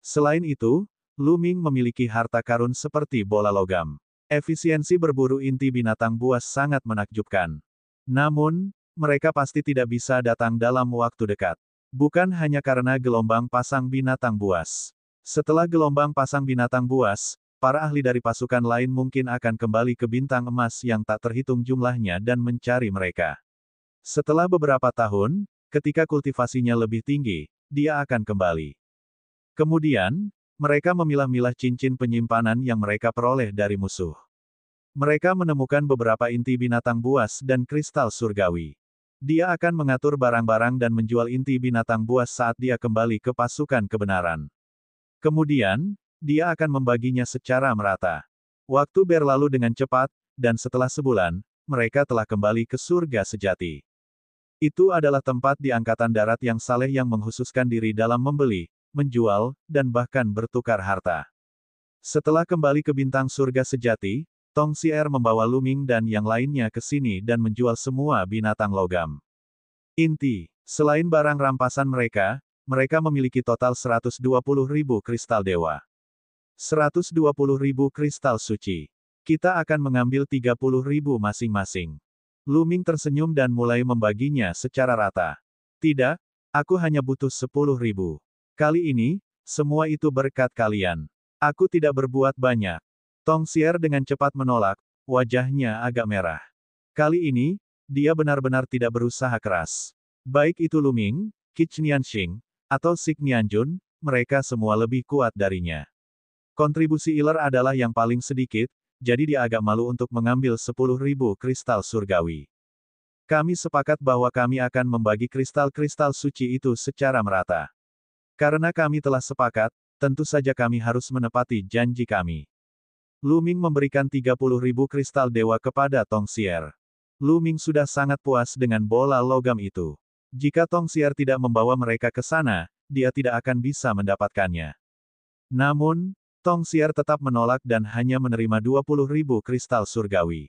Selain itu, Lu Ming memiliki harta karun seperti bola logam. Efisiensi berburu inti binatang buas sangat menakjubkan. Namun, mereka pasti tidak bisa datang dalam waktu dekat. Bukan hanya karena gelombang pasang binatang buas. Setelah gelombang pasang binatang buas, para ahli dari pasukan lain mungkin akan kembali ke bintang emas yang tak terhitung jumlahnya dan mencari mereka. Setelah beberapa tahun, ketika kultivasinya lebih tinggi, dia akan kembali. Kemudian, mereka memilah-milah cincin penyimpanan yang mereka peroleh dari musuh. Mereka menemukan beberapa inti binatang buas dan kristal surgawi. Dia akan mengatur barang-barang dan menjual inti binatang buas saat dia kembali ke pasukan kebenaran. Kemudian, dia akan membaginya secara merata. Waktu berlalu dengan cepat, dan setelah sebulan, mereka telah kembali ke surga sejati. Itu adalah tempat di Angkatan Darat yang saleh yang menghususkan diri dalam membeli, menjual, dan bahkan bertukar harta. Setelah kembali ke bintang surga sejati, Tong Xier membawa Lu Ming dan yang lainnya ke sini dan menjual semua binatang logam. Inti, selain barang rampasan mereka, mereka memiliki total 120.000 kristal dewa. 120.000 kristal suci. Kita akan mengambil 30.000 masing-masing. Lu Ming tersenyum dan mulai membaginya secara rata. Tidak, aku hanya butuh 10.000. Kali ini, semua itu berkat kalian. Aku tidak berbuat banyak. Tong Xier dengan cepat menolak, wajahnya agak merah. Kali ini, dia benar-benar tidak berusaha keras. Baik itu Lu Ming, Qi Nianxing, atau Xi Nianjun, mereka semua lebih kuat darinya. Kontribusi Iler adalah yang paling sedikit, jadi dia agak malu untuk mengambil 10.000 kristal surgawi. Kami sepakat bahwa kami akan membagi kristal-kristal suci itu secara merata. Karena kami telah sepakat, tentu saja kami harus menepati janji kami. Lu Ming memberikan 30.000 kristal dewa kepada Tong Xier. Lu Ming sudah sangat puas dengan bola logam itu. Jika Tong Xier tidak membawa mereka ke sana, dia tidak akan bisa mendapatkannya. Namun, Tong Xier tetap menolak dan hanya menerima 20.000 kristal surgawi.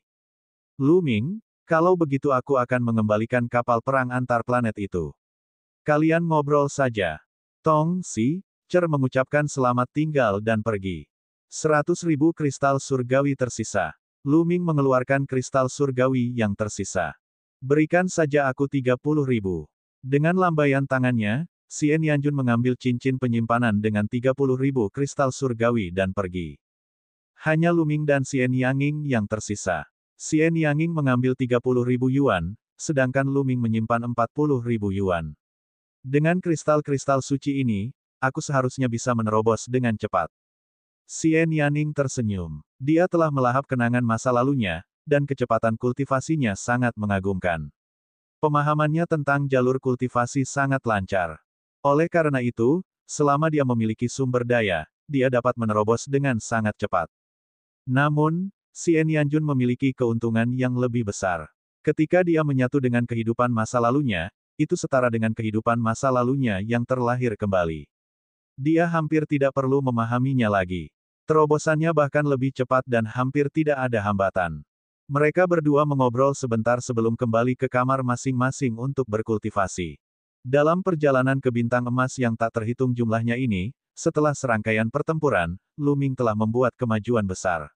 Lu Ming, kalau begitu aku akan mengembalikan kapal perang antar planet itu. Kalian ngobrol saja. Tong Xier mengucapkan selamat tinggal dan pergi. 100.000 kristal surgawi tersisa. Lu Ming mengeluarkan kristal surgawi yang tersisa. Berikan saja aku 30.000. Dengan lambaian tangannya, Xie Nianjun mengambil cincin penyimpanan dengan 30.000 kristal surgawi dan pergi. Hanya Lu Ming dan Xie Nianjing yang tersisa. Xie Nianjing mengambil 30.000 yuan, sedangkan Lu Ming menyimpan 40.000 yuan. Dengan kristal-kristal suci ini, aku seharusnya bisa menerobos dengan cepat. Xie Nianjing tersenyum. Dia telah melahap kenangan masa lalunya, dan kecepatan kultivasinya sangat mengagumkan. Pemahamannya tentang jalur kultivasi sangat lancar. Oleh karena itu, selama dia memiliki sumber daya, dia dapat menerobos dengan sangat cepat. Namun, Xie Nianjun memiliki keuntungan yang lebih besar. Ketika dia menyatu dengan kehidupan masa lalunya, itu setara dengan kehidupan masa lalunya yang terlahir kembali. Dia hampir tidak perlu memahaminya lagi. Terobosannya bahkan lebih cepat dan hampir tidak ada hambatan. Mereka berdua mengobrol sebentar sebelum kembali ke kamar masing-masing untuk berkultivasi. Dalam perjalanan ke bintang emas yang tak terhitung jumlahnya ini, setelah serangkaian pertempuran, Lu Ming telah membuat kemajuan besar.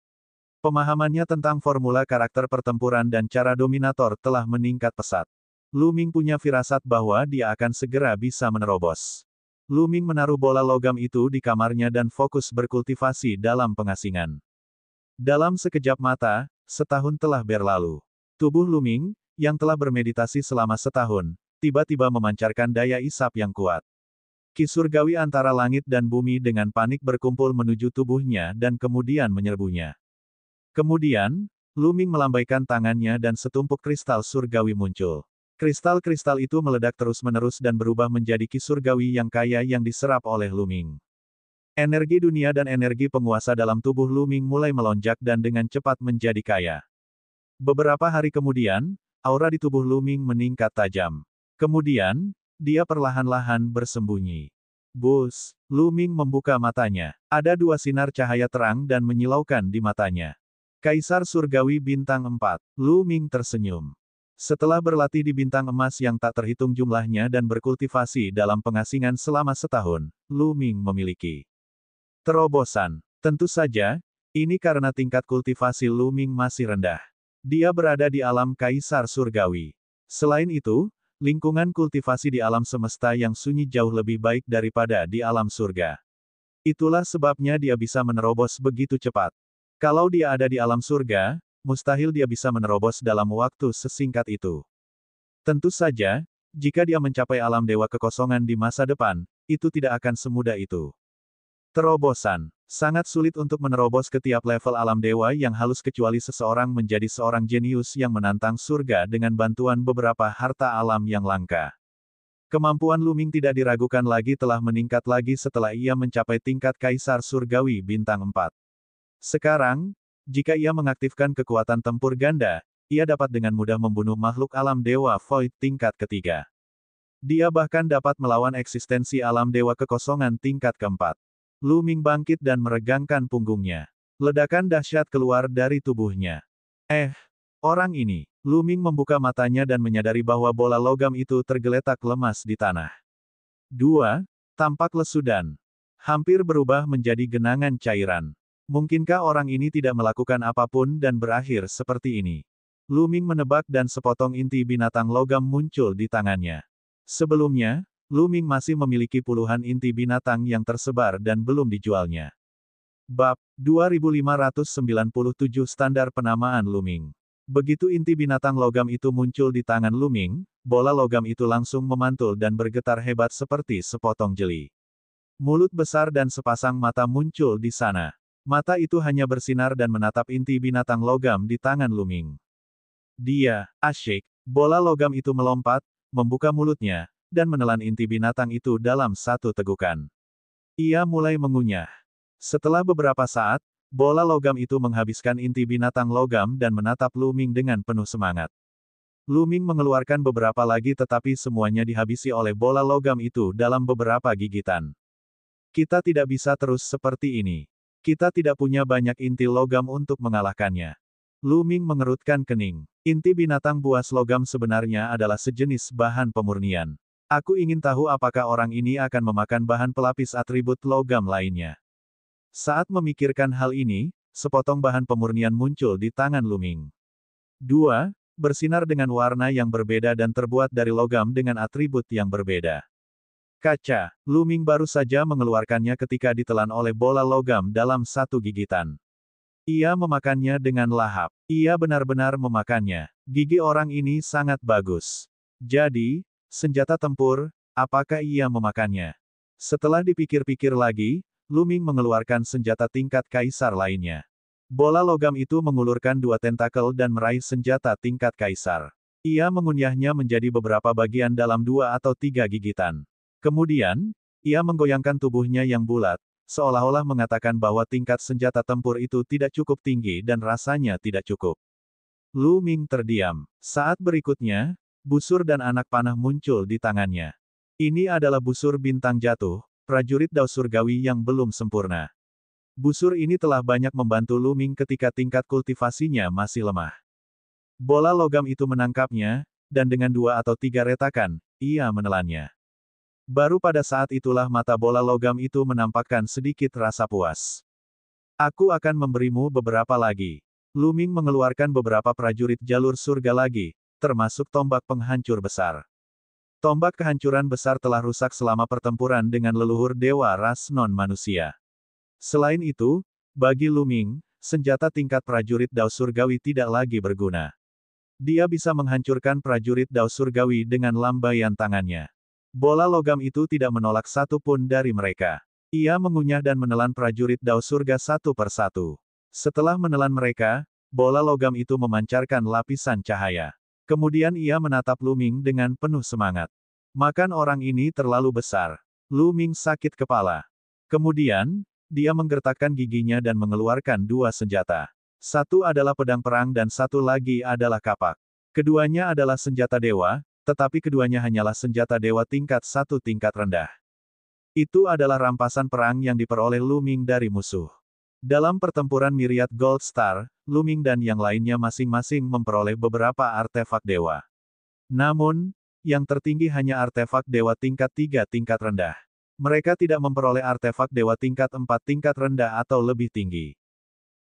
Pemahamannya tentang formula karakter pertempuran dan cara dominator telah meningkat pesat. Lu Ming punya firasat bahwa dia akan segera bisa menerobos. Lu Ming menaruh bola logam itu di kamarnya dan fokus berkultivasi dalam pengasingan. Dalam sekejap mata, setahun telah berlalu. Tubuh Lu Ming, yang telah bermeditasi selama setahun, tiba-tiba memancarkan daya isap yang kuat. Ki surgawi antara langit dan bumi dengan panik berkumpul menuju tubuhnya dan kemudian menyerbunya. Kemudian, Lu Ming melambaikan tangannya dan setumpuk kristal surgawi muncul. Kristal-kristal itu meledak terus-menerus dan berubah menjadi ki surgawi yang kaya yang diserap oleh Lu Ming. Energi dunia dan energi penguasa dalam tubuh Lu Ming mulai melonjak dan dengan cepat menjadi kaya. Beberapa hari kemudian, aura di tubuh Lu Ming meningkat tajam. Kemudian, dia perlahan-lahan bersembunyi. Bus, Lu Ming membuka matanya. Ada dua sinar cahaya terang dan menyilaukan di matanya. Kaisar Surgawi Bintang 4. Lu Ming tersenyum. Setelah berlatih di bintang emas yang tak terhitung jumlahnya dan berkultivasi dalam pengasingan selama setahun, Lu Ming memiliki Terobosan. Tentu saja, ini karena tingkat kultivasi Luming masih rendah. Dia berada di alam kaisar surgawi. Selain itu, lingkungan kultivasi di alam semesta yang sunyi jauh lebih baik daripada di alam surga. Itulah sebabnya dia bisa menerobos begitu cepat. Kalau dia ada di alam surga, mustahil dia bisa menerobos dalam waktu sesingkat itu. Tentu saja, jika dia mencapai alam dewa kekosongan di masa depan, itu tidak akan semudah itu. Terobosan. Sangat sulit untuk menerobos ke tiap level alam dewa yang halus kecuali seseorang menjadi seorang jenius yang menantang surga dengan bantuan beberapa harta alam yang langka. Kemampuan Luming tidak diragukan lagi telah meningkat lagi setelah ia mencapai tingkat kaisar surgawi bintang 4. Sekarang, jika ia mengaktifkan kekuatan tempur ganda, ia dapat dengan mudah membunuh makhluk alam dewa Void tingkat ketiga. Dia bahkan dapat melawan eksistensi alam dewa kekosongan tingkat keempat. Luming bangkit dan meregangkan punggungnya. Ledakan dahsyat keluar dari tubuhnya. Orang ini. Luming membuka matanya dan menyadari bahwa bola logam itu tergeletak lemas di tanah. 2. Tampak lesu dan hampir berubah menjadi genangan cairan. Mungkinkah orang ini tidak melakukan apapun dan berakhir seperti ini? Luming menebak dan sepotong inti binatang logam muncul di tangannya. Sebelumnya, Luming masih memiliki puluhan inti binatang yang tersebar dan belum dijualnya. Bab 2597 Standar Penamaan Luming. Begitu inti binatang logam itu muncul di tangan Luming, bola logam itu langsung memantul dan bergetar hebat seperti sepotong jeli. Mulut besar dan sepasang mata muncul di sana. Mata itu hanya bersinar dan menatap inti binatang logam di tangan Luming. Dia, asyik, bola logam itu melompat, membuka mulutnya, dan menelan inti binatang itu dalam satu tegukan. Ia mulai mengunyah. Setelah beberapa saat, bola logam itu menghabiskan inti binatang logam dan menatap Luming dengan penuh semangat. Luming mengeluarkan beberapa lagi tetapi semuanya dihabisi oleh bola logam itu dalam beberapa gigitan. Kita tidak bisa terus seperti ini. Kita tidak punya banyak inti logam untuk mengalahkannya. Luming mengerutkan kening. Inti binatang buas logam sebenarnya adalah sejenis bahan pemurnian. Aku ingin tahu apakah orang ini akan memakan bahan pelapis atribut logam lainnya. Saat memikirkan hal ini, sepotong bahan pemurnian muncul di tangan Luming. 2. Bersinar dengan warna yang berbeda dan terbuat dari logam dengan atribut yang berbeda. Kaca. Luming baru saja mengeluarkannya ketika ditelan oleh bola logam dalam satu gigitan. Ia memakannya dengan lahap. Ia benar-benar memakannya. Gigi orang ini sangat bagus. Jadi, senjata tempur, apakah ia memakannya? Setelah dipikir-pikir lagi, Luming mengeluarkan senjata tingkat kaisar lainnya. Bola logam itu mengulurkan dua tentakel dan meraih senjata tingkat kaisar. Ia mengunyahnya menjadi beberapa bagian dalam 2 atau 3 gigitan. Kemudian, ia menggoyangkan tubuhnya yang bulat, seolah-olah mengatakan bahwa tingkat senjata tempur itu tidak cukup tinggi dan rasanya tidak cukup. Luming terdiam. Saat berikutnya, busur dan anak panah muncul di tangannya. Ini adalah busur bintang jatuh, prajurit Dao surgawi yang belum sempurna. Busur ini telah banyak membantu Luming ketika tingkat kultivasinya masih lemah. Bola logam itu menangkapnya, dan dengan 2 atau 3 retakan, ia menelannya. Baru pada saat itulah mata bola logam itu menampakkan sedikit rasa puas. Aku akan memberimu beberapa lagi. Luming mengeluarkan beberapa prajurit jalur surga lagi, termasuk tombak penghancur besar. Tombak kehancuran besar telah rusak selama pertempuran dengan leluhur dewa ras non-manusia. Selain itu, bagi Luming, senjata tingkat prajurit Dao surgawi tidak lagi berguna. Dia bisa menghancurkan prajurit Dao surgawi dengan lambaian tangannya. Bola logam itu tidak menolak satu pun dari mereka. Ia mengunyah dan menelan prajurit Dao surga satu persatu. Setelah menelan mereka, bola logam itu memancarkan lapisan cahaya. Kemudian ia menatap Luming dengan penuh semangat. Makan orang ini terlalu besar. Luming sakit kepala. Kemudian, dia menggertakkan giginya dan mengeluarkan 2 senjata. Satu adalah pedang perang dan satu lagi adalah kapak. Keduanya adalah senjata dewa, tetapi keduanya hanyalah senjata dewa tingkat 1 tingkat rendah. Itu adalah rampasan perang yang diperoleh Luming dari musuh. Dalam pertempuran Myriad Gold Star, Luming dan yang lainnya masing-masing memperoleh beberapa artefak dewa. Namun, yang tertinggi hanya artefak dewa tingkat 3 tingkat rendah. Mereka tidak memperoleh artefak dewa tingkat 4 tingkat rendah atau lebih tinggi.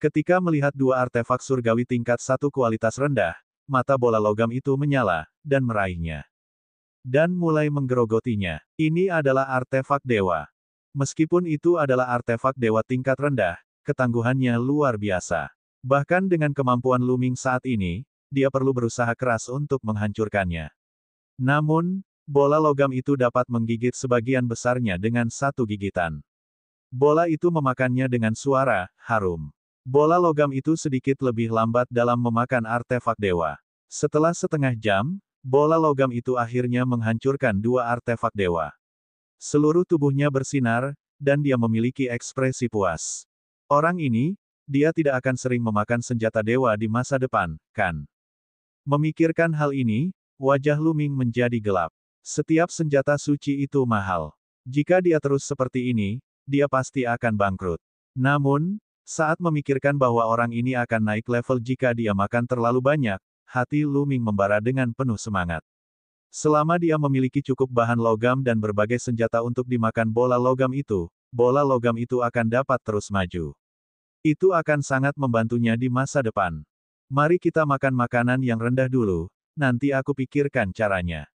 Ketika melihat dua artefak surgawi tingkat 1 kualitas rendah, mata bola logam itu menyala, dan meraihnya. Dan mulai menggerogotinya. Ini adalah artefak dewa. Meskipun itu adalah artefak dewa tingkat rendah, ketangguhannya luar biasa. Bahkan dengan kemampuan Luming saat ini, dia perlu berusaha keras untuk menghancurkannya. Namun, bola logam itu dapat menggigit sebagian besarnya dengan satu gigitan. Bola itu memakannya dengan suara harum. Bola logam itu sedikit lebih lambat dalam memakan artefak dewa. Setelah setengah jam, bola logam itu akhirnya menghancurkan dua artefak dewa. Seluruh tubuhnya bersinar, dan dia memiliki ekspresi puas. Orang ini, dia tidak akan sering memakan senjata dewa di masa depan, kan? Memikirkan hal ini, wajah Luming menjadi gelap. Setiap senjata suci itu mahal. Jika dia terus seperti ini, dia pasti akan bangkrut. Namun, saat memikirkan bahwa orang ini akan naik level jika dia makan terlalu banyak, hati Luming membara dengan penuh semangat. Selama dia memiliki cukup bahan logam dan berbagai senjata untuk dimakan bola logam itu akan dapat terus maju. Itu akan sangat membantunya di masa depan. Mari kita makan makanan yang rendah dulu, nanti aku pikirkan caranya.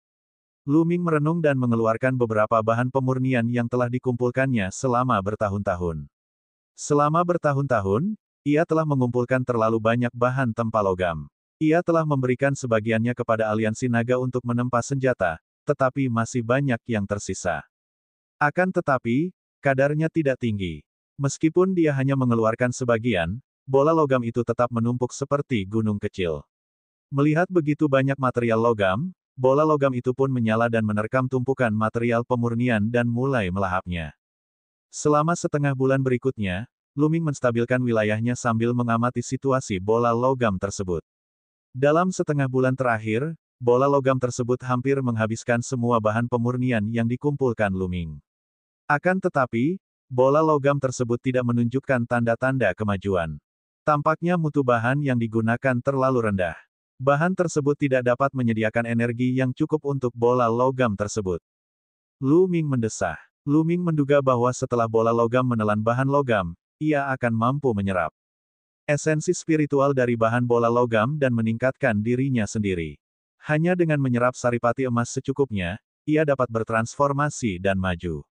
Luming merenung dan mengeluarkan beberapa bahan pemurnian yang telah dikumpulkannya selama bertahun-tahun. Selama bertahun-tahun, ia telah mengumpulkan terlalu banyak bahan tempa logam. Ia telah memberikan sebagiannya kepada aliansi naga untuk menempa senjata, tetapi masih banyak yang tersisa. Akan tetapi, kadarnya tidak tinggi. Meskipun dia hanya mengeluarkan sebagian, bola logam itu tetap menumpuk seperti gunung kecil. Melihat begitu banyak material logam, bola logam itu pun menyala dan menerkam tumpukan material pemurnian dan mulai melahapnya. Selama setengah bulan berikutnya, Luming menstabilkan wilayahnya sambil mengamati situasi bola logam tersebut. Dalam setengah bulan terakhir, bola logam tersebut hampir menghabiskan semua bahan pemurnian yang dikumpulkan Luming. Akan tetapi, bola logam tersebut tidak menunjukkan tanda-tanda kemajuan. Tampaknya mutu bahan yang digunakan terlalu rendah. Bahan tersebut tidak dapat menyediakan energi yang cukup untuk bola logam tersebut. Luming mendesah. Luming menduga bahwa setelah bola logam menelan bahan logam, ia akan mampu menyerap esensi spiritual dari bahan bola logam dan meningkatkan dirinya sendiri. Hanya dengan menyerap saripati emas secukupnya, ia dapat bertransformasi dan maju.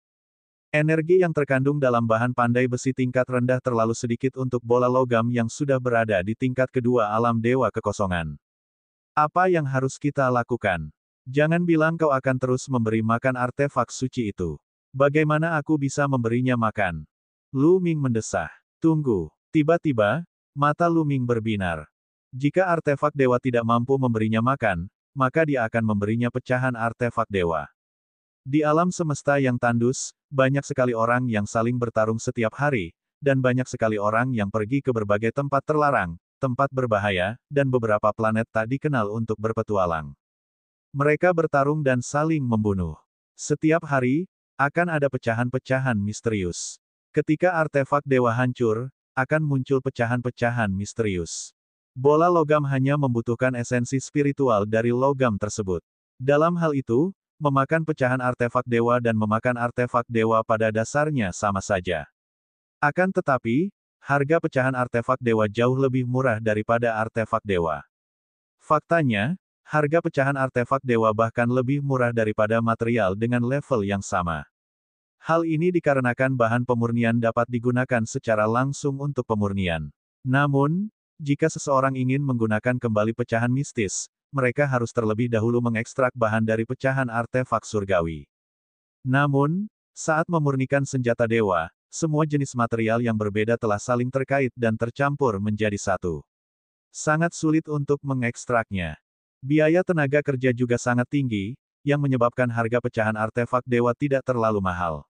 Energi yang terkandung dalam bahan pandai besi tingkat rendah terlalu sedikit untuk bola logam yang sudah berada di tingkat kedua alam dewa kekosongan. Apa yang harus kita lakukan? Jangan bilang kau akan terus memberi makan artefak suci itu. Bagaimana aku bisa memberinya makan? Luming mendesah. Tunggu. Tiba-tiba, mata Luming berbinar. Jika artefak dewa tidak mampu memberinya makan, maka dia akan memberinya pecahan artefak dewa. Di alam semesta yang tandus, banyak sekali orang yang saling bertarung setiap hari, dan banyak sekali orang yang pergi ke berbagai tempat terlarang, tempat berbahaya, dan beberapa planet tak dikenal untuk berpetualang. Mereka bertarung dan saling membunuh. Setiap hari, akan ada pecahan-pecahan misterius. Ketika artefak dewa hancur, akan muncul pecahan-pecahan misterius. Bola logam hanya membutuhkan esensi spiritual dari logam tersebut. Dalam hal itu, memakan pecahan artefak dewa dan memakan artefak dewa pada dasarnya sama saja. Akan tetapi, harga pecahan artefak dewa jauh lebih murah daripada artefak dewa. Faktanya, harga pecahan artefak dewa bahkan lebih murah daripada material dengan level yang sama. Hal ini dikarenakan bahan pemurnian dapat digunakan secara langsung untuk pemurnian. Namun, jika seseorang ingin menggunakan kembali pecahan mistis, mereka harus terlebih dahulu mengekstrak bahan dari pecahan artefak surgawi. Namun, saat memurnikan senjata dewa, semua jenis material yang berbeda telah saling terkait dan tercampur menjadi satu. Sangat sulit untuk mengekstraknya. Biaya tenaga kerja juga sangat tinggi, yang menyebabkan harga pecahan artefak dewa tidak terlalu mahal.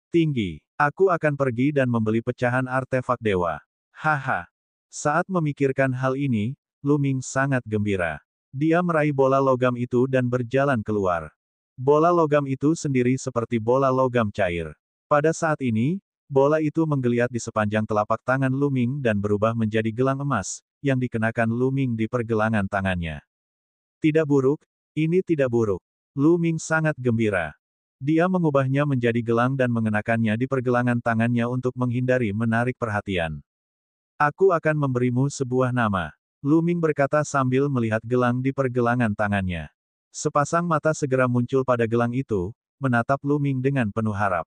Tinggi. Aku akan pergi dan membeli pecahan artefak dewa. Haha. Saat memikirkan hal ini, Luming sangat gembira. Dia meraih bola logam itu dan berjalan keluar. Bola logam itu sendiri seperti bola logam cair. Pada saat ini, bola itu menggeliat di sepanjang telapak tangan Luming dan berubah menjadi gelang emas, yang dikenakan Luming di pergelangan tangannya. Tidak buruk, ini tidak buruk. Luming sangat gembira. Dia mengubahnya menjadi gelang dan mengenakannya di pergelangan tangannya untuk menghindari menarik perhatian. Aku akan memberimu sebuah nama. Lu Ming berkata sambil melihat gelang di pergelangan tangannya. Sepasang mata segera muncul pada gelang itu, menatap Lu Ming dengan penuh harap.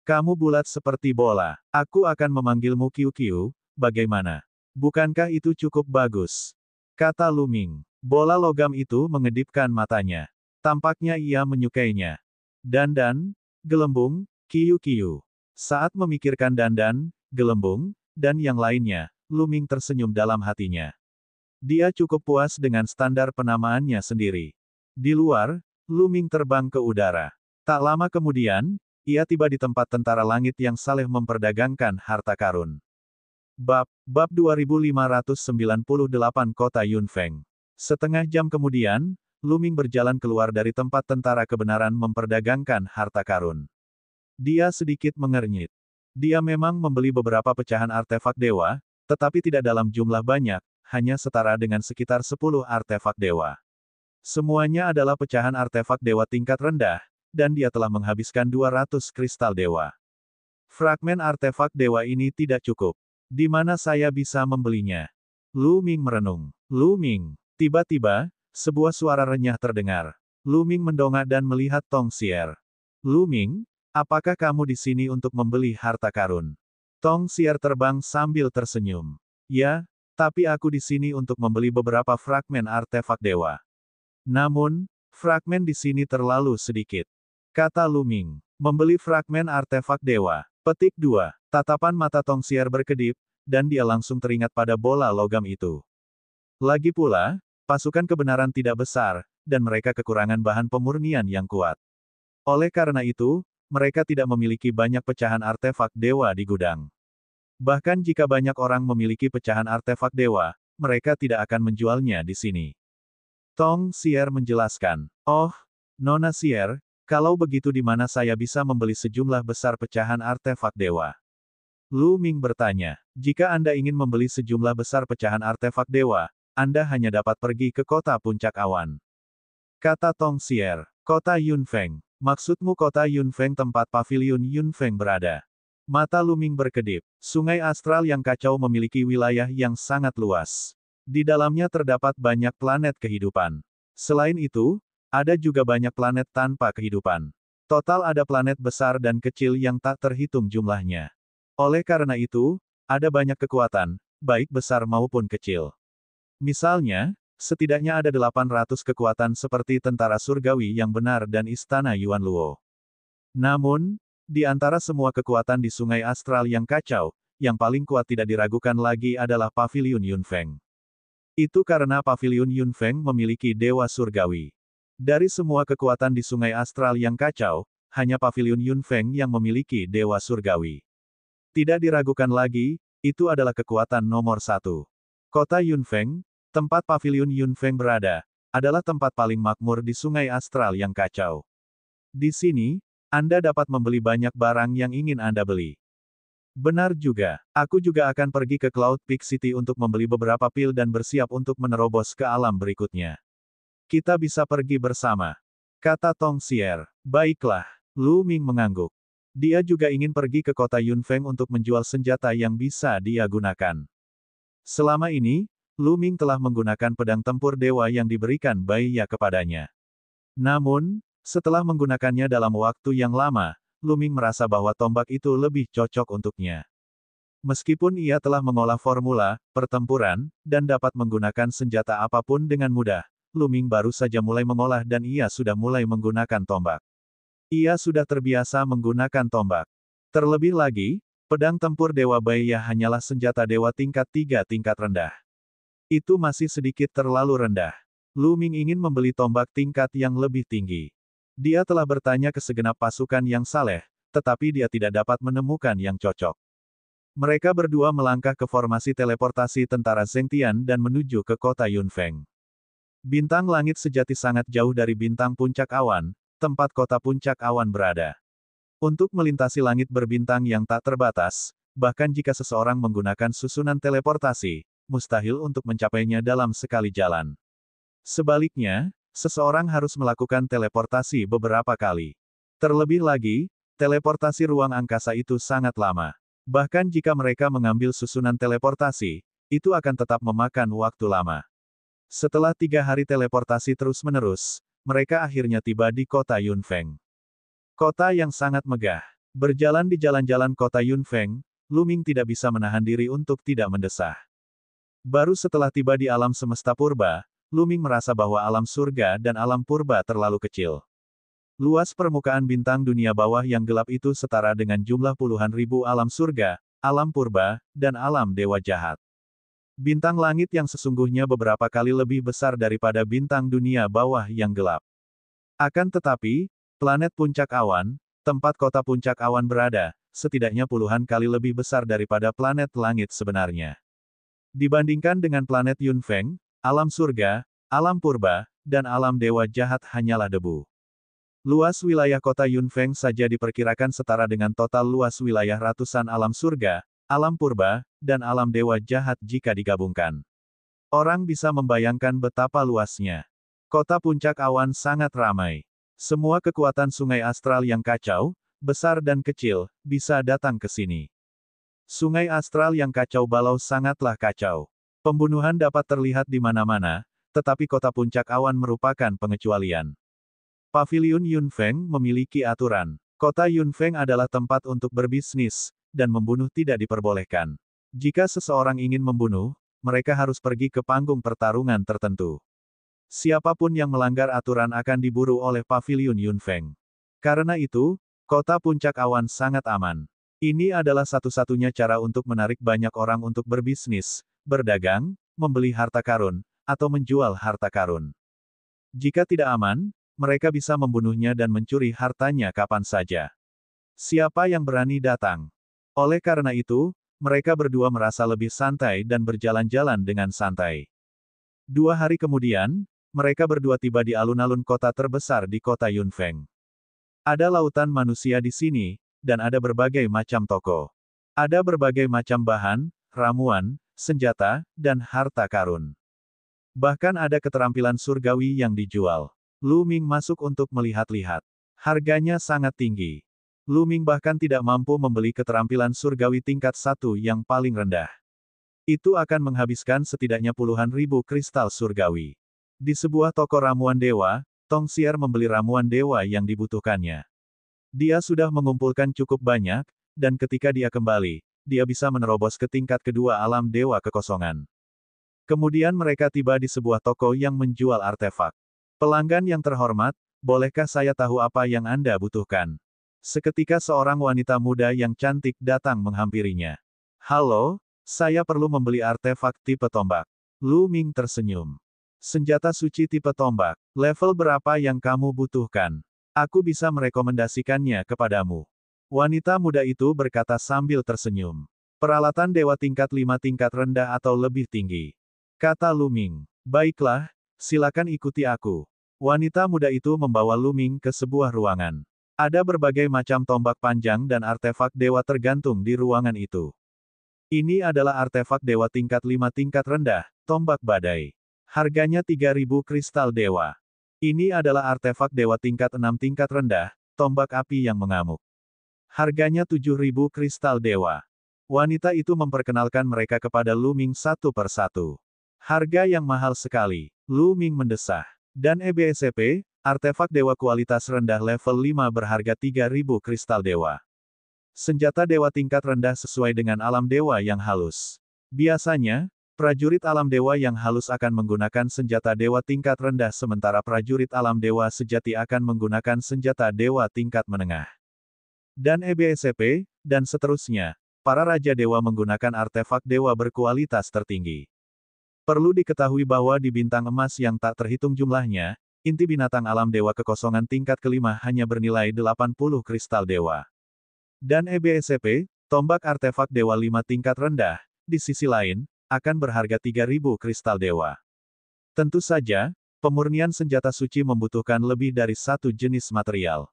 Kamu bulat seperti bola. Aku akan memanggilmu Qiu Qiu, bagaimana? Bukankah itu cukup bagus? Kata Lu Ming. Bola logam itu mengedipkan matanya. Tampaknya ia menyukainya. Dandan, gelembung, Qiu Qiu. Saat memikirkan dandan, gelembung, dan yang lainnya, Lu Ming tersenyum dalam hatinya. Dia cukup puas dengan standar penamaannya sendiri. Di luar, Lu Ming terbang ke udara. Tak lama kemudian, ia tiba di tempat tentara langit yang saleh memperdagangkan harta karun. Bab 2598 Kota Yunfeng. Setengah jam kemudian, Lu Ming berjalan keluar dari tempat tentara kebenaran memperdagangkan harta karun. Dia sedikit mengernyit. Dia memang membeli beberapa pecahan artefak dewa, tetapi tidak dalam jumlah banyak, hanya setara dengan sekitar 10 artefak dewa. Semuanya adalah pecahan artefak dewa tingkat rendah, dan dia telah menghabiskan 200 kristal dewa. Fragmen artefak dewa ini tidak cukup. Di mana saya bisa membelinya? Lu Ming merenung. Lu Ming. Tiba-tiba, sebuah suara renyah terdengar. Lu Ming mendongak dan melihat Tong Xier. Lu Ming, apakah kamu di sini untuk membeli harta karun? Tong Xier terbang sambil tersenyum. Ya, tapi aku di sini untuk membeli beberapa fragmen artefak dewa. Namun, fragmen di sini terlalu sedikit. Kata Lu Ming. Membeli fragmen artefak dewa. Petik 2. Tatapan mata Tong Xier berkedip, dan dia langsung teringat pada bola logam itu. Lagi pula, pasukan kebenaran tidak besar, dan mereka kekurangan bahan pemurnian yang kuat. Oleh karena itu, mereka tidak memiliki banyak pecahan artefak dewa di gudang. Bahkan jika banyak orang memiliki pecahan artefak dewa, mereka tidak akan menjualnya di sini. Tong Xier menjelaskan. Oh, Nona Xier, kalau begitu di mana saya bisa membeli sejumlah besar pecahan artefak dewa? Lu Ming bertanya. Jika Anda ingin membeli sejumlah besar pecahan artefak dewa, Anda hanya dapat pergi ke kota Puncak Awan. Kata Tong Xier. Kota Yunfeng. Maksudmu kota Yunfeng tempat paviliun Yunfeng berada? Mata Lu Ming berkedip. Sungai astral yang kacau memiliki wilayah yang sangat luas. Di dalamnya terdapat banyak planet kehidupan. Selain itu, ada juga banyak planet tanpa kehidupan. Total ada planet besar dan kecil yang tak terhitung jumlahnya. Oleh karena itu, ada banyak kekuatan, baik besar maupun kecil. Misalnya, setidaknya ada 800 kekuatan seperti tentara surgawi yang benar dan istana Yuan Luo. Namun, di antara semua kekuatan di sungai astral yang kacau, yang paling kuat tidak diragukan lagi adalah paviliun Yunfeng. Itu karena paviliun Yunfeng memiliki dewa surgawi. Dari semua kekuatan di sungai astral yang kacau, hanya paviliun Yunfeng yang memiliki dewa surgawi. Tidak diragukan lagi, itu adalah kekuatan nomor 1. Kota Yunfeng, tempat paviliun Yunfeng berada, adalah tempat paling makmur di sungai astral yang kacau. Di sini, Anda dapat membeli banyak barang yang ingin Anda beli. Benar juga, aku juga akan pergi ke Cloud Peak City untuk membeli beberapa pil dan bersiap untuk menerobos ke alam berikutnya. Kita bisa pergi bersama. Kata Tong Xier. Baiklah, Lu Ming mengangguk. Dia juga ingin pergi ke kota Yunfeng untuk menjual senjata yang bisa dia gunakan. Selama ini, Lu Ming telah menggunakan pedang tempur dewa yang diberikan Baiya kepadanya. Namun, setelah menggunakannya dalam waktu yang lama, Lu Ming merasa bahwa tombak itu lebih cocok untuknya. Meskipun ia telah mengolah formula pertempuran dan dapat menggunakan senjata apapun dengan mudah, Lu Ming baru saja mulai mengolah dan ia sudah mulai menggunakan tombak. Ia sudah terbiasa menggunakan tombak. Terlebih lagi, pedang tempur Dewa Baiya hanyalah senjata dewa tingkat 3 tingkat rendah. Itu masih sedikit terlalu rendah. Lu Ming ingin membeli tombak tingkat yang lebih tinggi. Dia telah bertanya ke segenap pasukan yang saleh, tetapi dia tidak dapat menemukan yang cocok. Mereka berdua melangkah ke formasi teleportasi tentara Zhengtian dan menuju ke kota Yunfeng. Bintang langit sejati sangat jauh dari bintang puncak awan, tempat kota puncak awan berada. Untuk melintasi langit berbintang yang tak terbatas, bahkan jika seseorang menggunakan susunan teleportasi, mustahil untuk mencapainya dalam sekali jalan. Sebaliknya, seseorang harus melakukan teleportasi beberapa kali. Terlebih lagi, teleportasi ruang angkasa itu sangat lama. Bahkan jika mereka mengambil susunan teleportasi, itu akan tetap memakan waktu lama. Setelah 3 hari teleportasi terus-menerus, mereka akhirnya tiba di kota Yunfeng. Kota yang sangat megah. Berjalan di jalan-jalan kota Yunfeng, Lu Ming tidak bisa menahan diri untuk tidak mendesah. Baru setelah tiba di alam semesta purba, Lu Ming merasa bahwa alam surga dan alam purba terlalu kecil. Luas permukaan bintang dunia bawah yang gelap itu setara dengan jumlah puluhan ribu alam surga, alam purba, dan alam dewa jahat. Bintang langit yang sesungguhnya beberapa kali lebih besar daripada bintang dunia bawah yang gelap. Akan tetapi, planet puncak awan, tempat kota puncak awan berada, setidaknya puluhan kali lebih besar daripada planet langit sebenarnya. Dibandingkan dengan planet Yunfeng, alam surga, alam purba, dan alam dewa jahat hanyalah debu. Luas wilayah kota Yunfeng saja diperkirakan setara dengan total luas wilayah ratusan alam surga, alam purba, dan alam dewa jahat jika digabungkan. Orang bisa membayangkan betapa luasnya. Kota puncak awan sangat ramai. Semua kekuatan sungai astral yang kacau, besar dan kecil, bisa datang ke sini. Sungai astral yang kacau balau sangatlah kacau. Pembunuhan dapat terlihat di mana-mana, tetapi kota puncak awan merupakan pengecualian. Paviliun Yunfeng memiliki aturan. Kota Yunfeng adalah tempat untuk berbisnis, dan membunuh tidak diperbolehkan. Jika seseorang ingin membunuh, mereka harus pergi ke panggung pertarungan tertentu. Siapapun yang melanggar aturan akan diburu oleh Paviliun Yunfeng. Karena itu, kota puncak awan sangat aman. Ini adalah satu-satunya cara untuk menarik banyak orang untuk berbisnis, berdagang, membeli harta karun, atau menjual harta karun. Jika tidak aman, mereka bisa membunuhnya dan mencuri hartanya kapan saja. Siapa yang berani datang? Oleh karena itu, mereka berdua merasa lebih santai dan berjalan-jalan dengan santai. 2 hari kemudian, mereka berdua tiba di alun-alun kota terbesar di kota Yunfeng. Ada lautan manusia di sini, dan ada berbagai macam toko. Ada berbagai macam bahan, ramuan, senjata, dan harta karun. Bahkan ada keterampilan surgawi yang dijual. Lu Ming masuk untuk melihat-lihat. Harganya sangat tinggi. Lu Ming bahkan tidak mampu membeli keterampilan surgawi tingkat 1 yang paling rendah. Itu akan menghabiskan setidaknya puluhan ribu kristal surgawi. Di sebuah toko ramuan dewa, Tong Xier membeli ramuan dewa yang dibutuhkannya. Dia sudah mengumpulkan cukup banyak, dan ketika dia kembali, dia bisa menerobos ke tingkat kedua alam dewa kekosongan. Kemudian mereka tiba di sebuah toko yang menjual artefak. Pelanggan yang terhormat, bolehkah saya tahu apa yang Anda butuhkan? Seketika seorang wanita muda yang cantik datang menghampirinya. Halo, saya perlu membeli artefak tipe tombak. Lu Ming tersenyum. Senjata suci tipe tombak. Level berapa yang kamu butuhkan? Aku bisa merekomendasikannya kepadamu. Wanita muda itu berkata sambil tersenyum. Peralatan dewa tingkat 5 tingkat rendah atau lebih tinggi. Kata Lu Ming. Baiklah, silakan ikuti aku. Wanita muda itu membawa Lu Ming ke sebuah ruangan. Ada berbagai macam tombak panjang dan artefak dewa tergantung di ruangan itu. Ini adalah artefak dewa tingkat 5 tingkat rendah, tombak badai. Harganya 3.000 kristal dewa. Ini adalah artefak dewa tingkat 6 tingkat rendah, tombak api yang mengamuk. Harganya 7.000 kristal dewa. Wanita itu memperkenalkan mereka kepada Lu Ming satu persatu. Harga yang mahal sekali. Lu Ming mendesah. Dan EBSP, artefak dewa kualitas rendah level 5 berharga 3.000 kristal dewa. Senjata dewa tingkat rendah sesuai dengan alam dewa yang halus. Biasanya, prajurit alam dewa yang halus akan menggunakan senjata dewa tingkat rendah sementara prajurit alam dewa sejati akan menggunakan senjata dewa tingkat menengah. Dan EBSP, dan seterusnya, para raja dewa menggunakan artefak dewa berkualitas tertinggi. Perlu diketahui bahwa di bintang emas yang tak terhitung jumlahnya, inti binatang alam dewa kekosongan tingkat kelima hanya bernilai 80 kristal dewa. Dan EBSP, tombak artefak dewa 5 tingkat rendah, di sisi lain, akan berharga 3.000 kristal dewa. Tentu saja, pemurnian senjata suci membutuhkan lebih dari satu jenis material.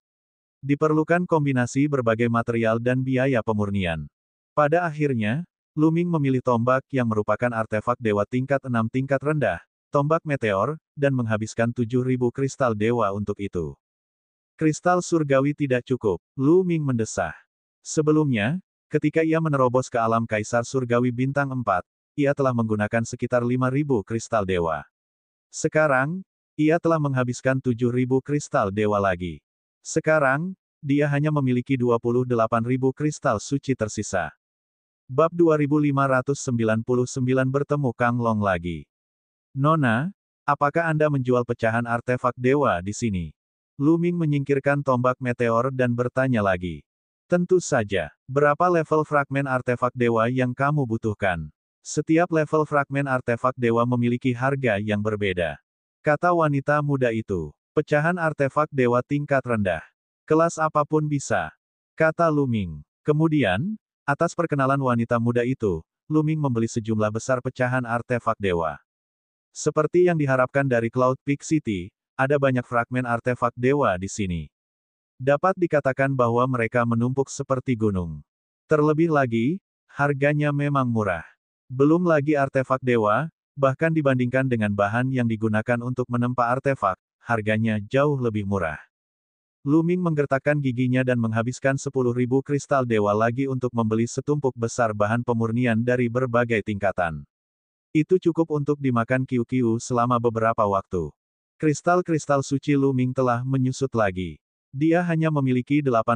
Diperlukan kombinasi berbagai material dan biaya pemurnian. Pada akhirnya, Lu Ming memilih tombak yang merupakan artefak dewa tingkat 6 tingkat rendah, tombak meteor, dan menghabiskan 7.000 kristal dewa untuk itu. Kristal surgawi tidak cukup, Lu Ming mendesah. Sebelumnya, ketika ia menerobos ke alam Kaisar Surgawi Bintang 4, ia telah menggunakan sekitar 5.000 kristal dewa. Sekarang, ia telah menghabiskan 7.000 kristal dewa lagi. Sekarang, dia hanya memiliki 28.000 kristal suci tersisa. Bab 2599 bertemu Kang Long lagi. Nona, apakah Anda menjual pecahan artefak dewa di sini? Lu Ming menyingkirkan tombak meteor dan bertanya lagi. Tentu saja. Berapa level fragmen artefak dewa yang kamu butuhkan? Setiap level fragmen artefak dewa memiliki harga yang berbeda. Kata wanita muda itu. Pecahan artefak dewa tingkat rendah. Kelas apapun bisa. Kata Lu Ming. Kemudian, atas perkenalan wanita muda itu, Lu Ming membeli sejumlah besar pecahan artefak dewa. Seperti yang diharapkan dari Cloud Peak City, ada banyak fragmen artefak dewa di sini. Dapat dikatakan bahwa mereka menumpuk seperti gunung. Terlebih lagi, harganya memang murah. Belum lagi artefak dewa, bahkan dibandingkan dengan bahan yang digunakan untuk menempa artefak, harganya jauh lebih murah. Lu Ming menggertakkan giginya dan menghabiskan 10.000 kristal dewa lagi untuk membeli setumpuk besar bahan pemurnian dari berbagai tingkatan. Itu cukup untuk dimakan Qiu-Qiu selama beberapa waktu. Kristal-kristal suci Lu Ming telah menyusut lagi. Dia hanya memiliki 18.000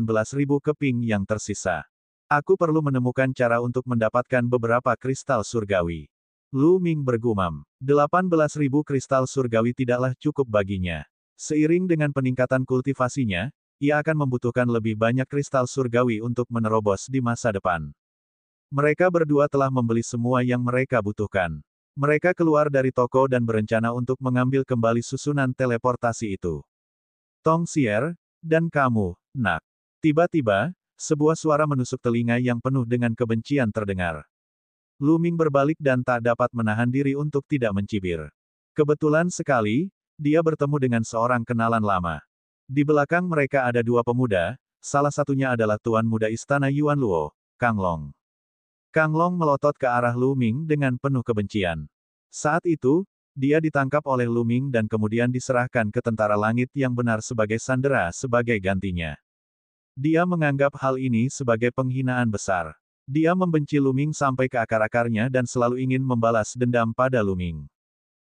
keping yang tersisa. Aku perlu menemukan cara untuk mendapatkan beberapa kristal surgawi. Lu Ming bergumam. 18.000 kristal surgawi tidaklah cukup baginya. Seiring dengan peningkatan kultivasinya, ia akan membutuhkan lebih banyak kristal surgawi untuk menerobos di masa depan. Mereka berdua telah membeli semua yang mereka butuhkan. Mereka keluar dari toko dan berencana untuk mengambil kembali susunan teleportasi itu. Tong Xier, dan kamu, nak. Tiba-tiba, sebuah suara menusuk telinga yang penuh dengan kebencian terdengar. Lu Ming berbalik dan tak dapat menahan diri untuk tidak mencibir. Kebetulan sekali, dia bertemu dengan seorang kenalan lama. Di belakang mereka ada dua pemuda, salah satunya adalah Tuan Muda Istana Yuan Luo, Kang Long. Kang Long melotot ke arah Lu Ming dengan penuh kebencian. Saat itu, dia ditangkap oleh Lu Ming dan kemudian diserahkan ke tentara langit yang benar sebagai sandera sebagai gantinya. Dia menganggap hal ini sebagai penghinaan besar. Dia membenci Lu Ming sampai ke akar-akarnya dan selalu ingin membalas dendam pada Lu Ming.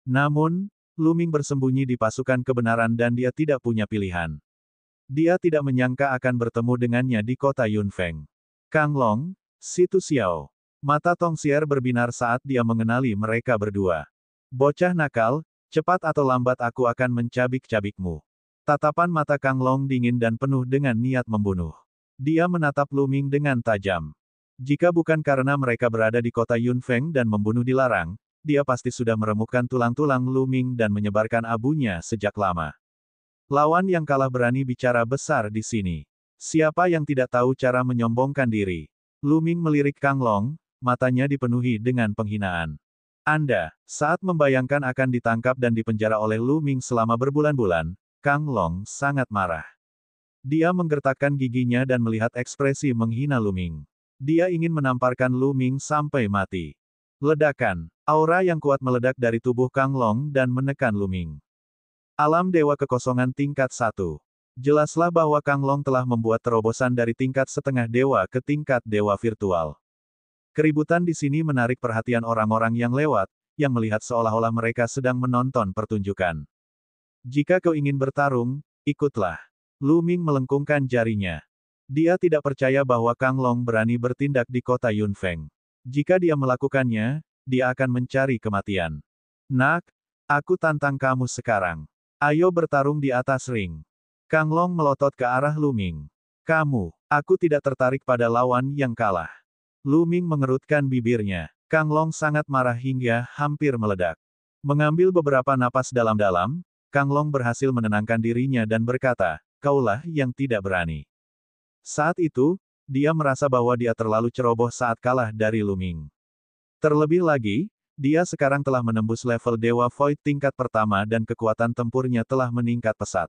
Namun, Lu Ming bersembunyi di pasukan kebenaran dan dia tidak punya pilihan. Dia tidak menyangka akan bertemu dengannya di kota Yunfeng. Kang Long, Situ Xiao. Mata Tong Xier berbinar saat dia mengenali mereka berdua. Bocah nakal, cepat atau lambat aku akan mencabik-cabikmu. Tatapan mata Kang Long dingin dan penuh dengan niat membunuh. Dia menatap Lu Ming dengan tajam. Jika bukan karena mereka berada di kota Yunfeng dan membunuh dilarang, dia pasti sudah meremukkan tulang-tulang Lu Ming dan menyebarkan abunya sejak lama. Lawan yang kalah berani bicara besar di sini. Siapa yang tidak tahu cara menyombongkan diri? Lu Ming melirik Kang Long, matanya dipenuhi dengan penghinaan. Anda, saat membayangkan akan ditangkap dan dipenjara oleh Lu Ming selama berbulan-bulan, Kang Long sangat marah. Dia menggertakkan giginya dan melihat ekspresi menghina Lu Ming. Dia ingin menamparkan Lu Ming sampai mati. Ledakan, aura yang kuat meledak dari tubuh Kang Long dan menekan Lu Ming. Alam Dewa Kekosongan tingkat 1. Jelaslah bahwa Kang Long telah membuat terobosan dari tingkat setengah dewa ke tingkat dewa virtual. Keributan di sini menarik perhatian orang-orang yang lewat, yang melihat seolah-olah mereka sedang menonton pertunjukan. Jika kau ingin bertarung, ikutlah. Lu Ming melengkungkan jarinya. Dia tidak percaya bahwa Kang Long berani bertindak di kota Yunfeng. Jika dia melakukannya, dia akan mencari kematian. Nak, aku tantang kamu sekarang. Ayo bertarung di atas ring. Kang Long melotot ke arah Lu Ming. Aku tidak tertarik pada lawan yang kalah. Lu Ming mengerutkan bibirnya. Kang Long sangat marah hingga hampir meledak. Mengambil beberapa napas dalam-dalam, Kang Long berhasil menenangkan dirinya dan berkata, kaulah yang tidak berani. Saat itu, dia merasa bahwa dia terlalu ceroboh saat kalah dari Lu Ming. Terlebih lagi, dia sekarang telah menembus level Dewa Void tingkat pertama dan kekuatan tempurnya telah meningkat pesat.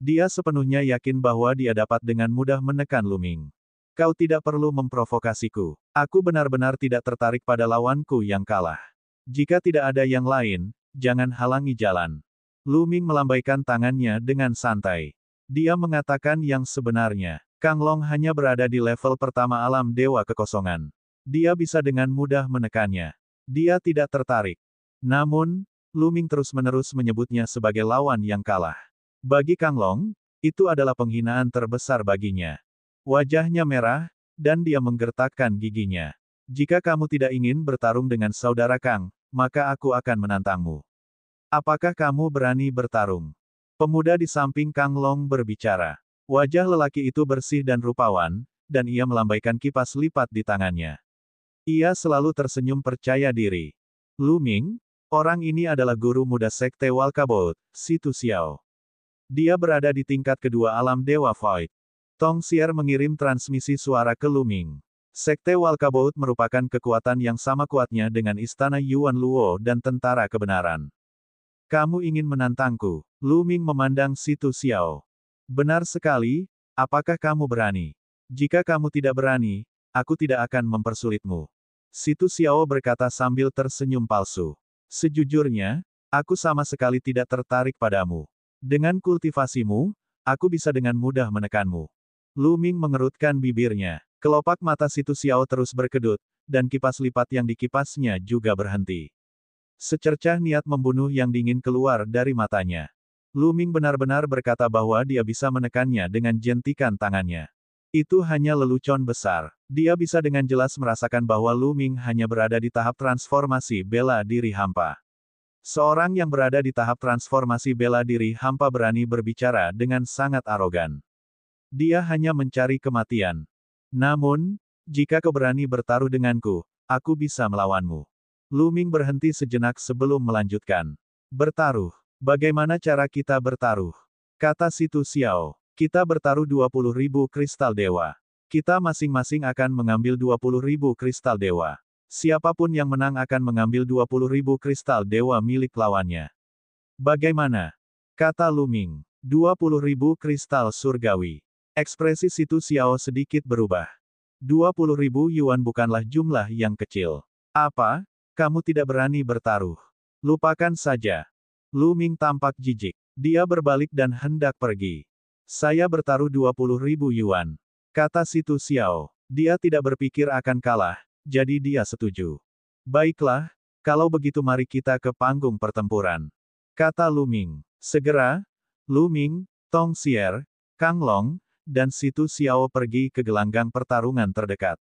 Dia sepenuhnya yakin bahwa dia dapat dengan mudah menekan Lu Ming. Kau tidak perlu memprovokasiku. Aku benar-benar tidak tertarik pada lawanku yang kalah. Jika tidak ada yang lain, jangan halangi jalan. Lu Ming melambaikan tangannya dengan santai. Dia mengatakan yang sebenarnya. Kang Long hanya berada di level pertama alam dewa kekosongan. Dia bisa dengan mudah menekannya. Dia tidak tertarik. Namun, Lu Ming terus-menerus menyebutnya sebagai lawan yang kalah. Bagi Kang Long, itu adalah penghinaan terbesar baginya. Wajahnya merah, dan dia menggertakkan giginya. Jika kamu tidak ingin bertarung dengan saudara Kang, maka aku akan menantangmu. Apakah kamu berani bertarung? Pemuda di samping Kang Long berbicara. Wajah lelaki itu bersih dan rupawan, dan ia melambaikan kipas lipat di tangannya. Ia selalu tersenyum percaya diri. Lu Ming, orang ini adalah guru muda Sekte Walkabout, Situ Xiao. Dia berada di tingkat kedua alam Dewa Void. Tong Xier mengirim transmisi suara ke Lu Ming. Sekte Walkabout merupakan kekuatan yang sama kuatnya dengan Istana Yuan Luo dan Tentara Kebenaran. Kamu ingin menantangku? Lu Ming memandang Situ Xiao. Benar sekali, apakah kamu berani? Jika kamu tidak berani, aku tidak akan mempersulitmu. Situ Xiao berkata sambil tersenyum palsu. Sejujurnya, aku sama sekali tidak tertarik padamu. Dengan kultivasimu, aku bisa dengan mudah menekanmu. Lu Ming mengerutkan bibirnya. Kelopak mata Situ Xiao terus berkedut, dan kipas lipat yang dikipasnya juga berhenti. Secercah niat membunuh yang dingin keluar dari matanya. Lu Ming benar-benar berkata bahwa dia bisa menekannya dengan jentikan tangannya. Itu hanya lelucon besar. Dia bisa dengan jelas merasakan bahwa Lu Ming hanya berada di tahap transformasi bela diri hampa. Seorang yang berada di tahap transformasi bela diri hampa berani berbicara dengan sangat arogan. Dia hanya mencari kematian. Namun, jika kau berani bertaruh denganku, aku bisa melawanmu. Lu Ming berhenti sejenak sebelum melanjutkan. Bertaruh. Bagaimana cara kita bertaruh? Kata Situ Xiao. Kita bertaruh 20.000 kristal dewa. Kita masing-masing akan mengambil 20.000 kristal dewa. Siapapun yang menang akan mengambil 20.000 kristal dewa milik lawannya. Bagaimana? Kata Lu Ming. 20.000 kristal surgawi. Ekspresi Situ Xiao sedikit berubah. 20.000 yuan bukanlah jumlah yang kecil. Apa? Kamu tidak berani bertaruh? Lupakan saja. Lu Ming tampak jijik. Dia berbalik dan hendak pergi. Saya bertaruh 20.000 yuan. Kata Situ Xiao. Dia tidak berpikir akan kalah, jadi dia setuju. Baiklah, kalau begitu mari kita ke panggung pertempuran. Kata Lu Ming. Segera, Lu Ming, Tong Xier, Kang Long, dan Situ Xiao pergi ke gelanggang pertarungan terdekat.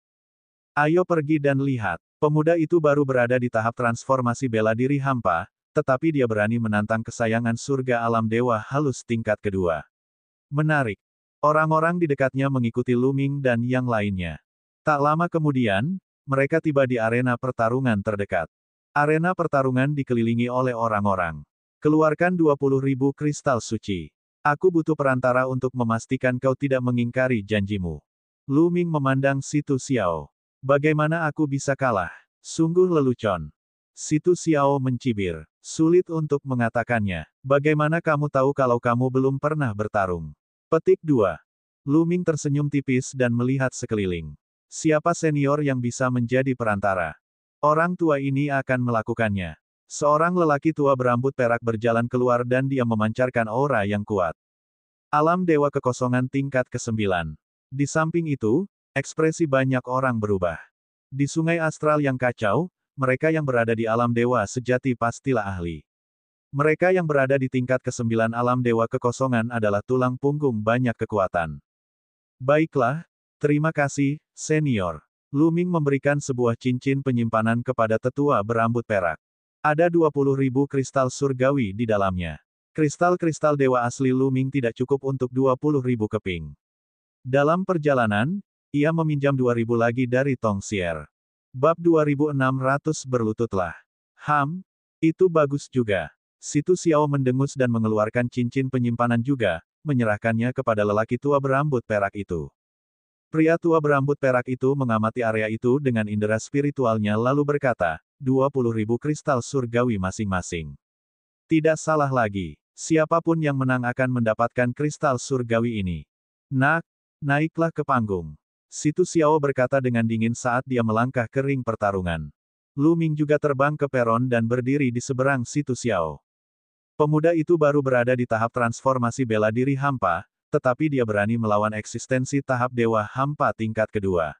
Ayo pergi dan lihat. Pemuda itu baru berada di tahap transformasi bela diri hampa, tetapi dia berani menantang kesayangan surga alam dewa halus tingkat kedua. Menarik. Orang-orang di dekatnya mengikuti Lu Ming dan yang lainnya. Tak lama kemudian, mereka tiba di arena pertarungan terdekat. Arena pertarungan dikelilingi oleh orang-orang. Keluarkan 20.000 kristal suci. Aku butuh perantara untuk memastikan kau tidak mengingkari janjimu. Lu Ming memandang Situ Xiao. Bagaimana aku bisa kalah? Sungguh lelucon. Situ Xiao mencibir. Sulit untuk mengatakannya. Bagaimana kamu tahu kalau kamu belum pernah bertarung? Petik 2. Lu Ming tersenyum tipis dan melihat sekeliling. Siapa senior yang bisa menjadi perantara? Orang tua ini akan melakukannya. Seorang lelaki tua berambut perak berjalan keluar dan dia memancarkan aura yang kuat. Alam Dewa Kekosongan tingkat ke-9. Di samping itu, ekspresi banyak orang berubah. Di sungai astral yang kacau, mereka yang berada di alam dewa sejati pastilah ahli. Mereka yang berada di tingkat ke-9 alam dewa kekosongan adalah tulang punggung banyak kekuatan. Baiklah, terima kasih, senior. Lu Ming memberikan sebuah cincin penyimpanan kepada tetua berambut perak. Ada 20.000 kristal surgawi di dalamnya. Kristal-kristal dewa asli Lu Ming tidak cukup untuk 20.000 keping. Dalam perjalanan, ia meminjam 2.000 lagi dari Tong Xier. Bab 2600 berlututlah. Itu bagus juga. Situ Xiao mendengus dan mengeluarkan cincin penyimpanan juga, menyerahkannya kepada lelaki tua berambut perak itu. Pria tua berambut perak itu mengamati area itu dengan indera spiritualnya lalu berkata, 20.000 kristal surgawi masing-masing. Tidak salah lagi. Siapapun yang menang akan mendapatkan kristal surgawi ini. Naiklah ke panggung. Situ Xiao berkata dengan dingin saat dia melangkah ke ring pertarungan. Lu Ming juga terbang ke peron dan berdiri di seberang Situ Xiao. Pemuda itu baru berada di tahap transformasi bela diri hampa, tetapi dia berani melawan eksistensi tahap Dewa Hampa tingkat kedua.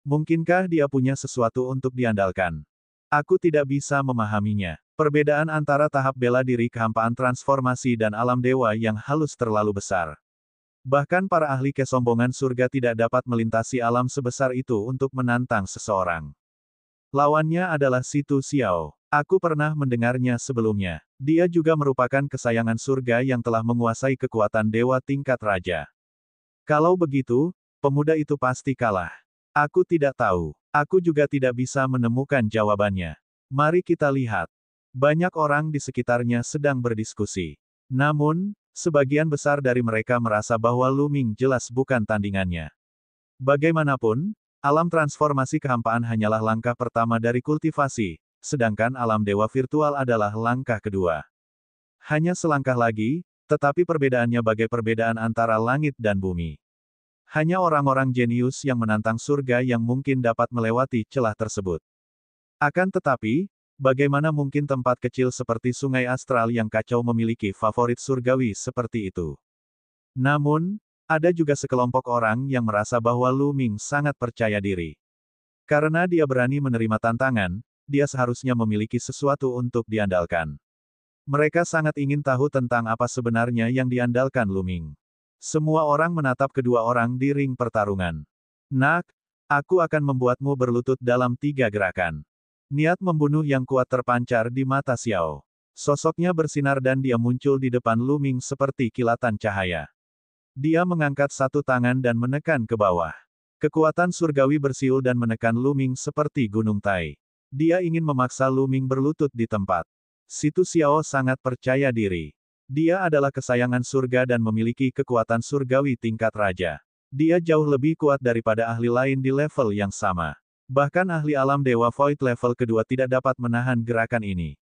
Mungkinkah dia punya sesuatu untuk diandalkan? Aku tidak bisa memahaminya. Perbedaan antara tahap bela diri kehampaan transformasi dan alam dewa yang halus terlalu besar. Bahkan para ahli kesombongan surga tidak dapat melintasi alam sebesar itu untuk menantang seseorang. Lawannya adalah Situ Xiao. Aku pernah mendengarnya sebelumnya. Dia juga merupakan kesayangan surga yang telah menguasai kekuatan dewa tingkat raja. Kalau begitu, pemuda itu pasti kalah. Aku tidak tahu. Aku juga tidak bisa menemukan jawabannya. Mari kita lihat. Banyak orang di sekitarnya sedang berdiskusi. Namun, sebagian besar dari mereka merasa bahwa Lu Ming jelas bukan tandingannya. Bagaimanapun, alam transformasi kehampaan hanyalah langkah pertama dari kultivasi, sedangkan alam dewa virtual adalah langkah kedua. Hanya selangkah lagi, tetapi perbedaannya bagai perbedaan antara langit dan bumi. Hanya orang-orang jenius yang menantang surga yang mungkin dapat melewati celah tersebut. Akan tetapi, bagaimana mungkin tempat kecil seperti Sungai Astral yang kacau memiliki favorit surgawi seperti itu? Namun, ada juga sekelompok orang yang merasa bahwa Lu Ming sangat percaya diri. Karena dia berani menerima tantangan, dia seharusnya memiliki sesuatu untuk diandalkan. Mereka sangat ingin tahu tentang apa sebenarnya yang diandalkan Lu Ming. Semua orang menatap kedua orang di ring pertarungan. Nak, aku akan membuatmu berlutut dalam 3 gerakan. Niat membunuh yang kuat terpancar di mata Xiao. Sosoknya bersinar dan dia muncul di depan Lu Ming seperti kilatan cahaya. Dia mengangkat satu tangan dan menekan ke bawah. Kekuatan surgawi bersiul dan menekan Lu Ming seperti gunung Tai. Dia ingin memaksa Lu Ming berlutut di tempat. Situ Xiao sangat percaya diri. Dia adalah kesayangan surga dan memiliki kekuatan surgawi tingkat raja. Dia jauh lebih kuat daripada ahli lain di level yang sama. Bahkan ahli alam Dewa Void level kedua tidak dapat menahan gerakan ini.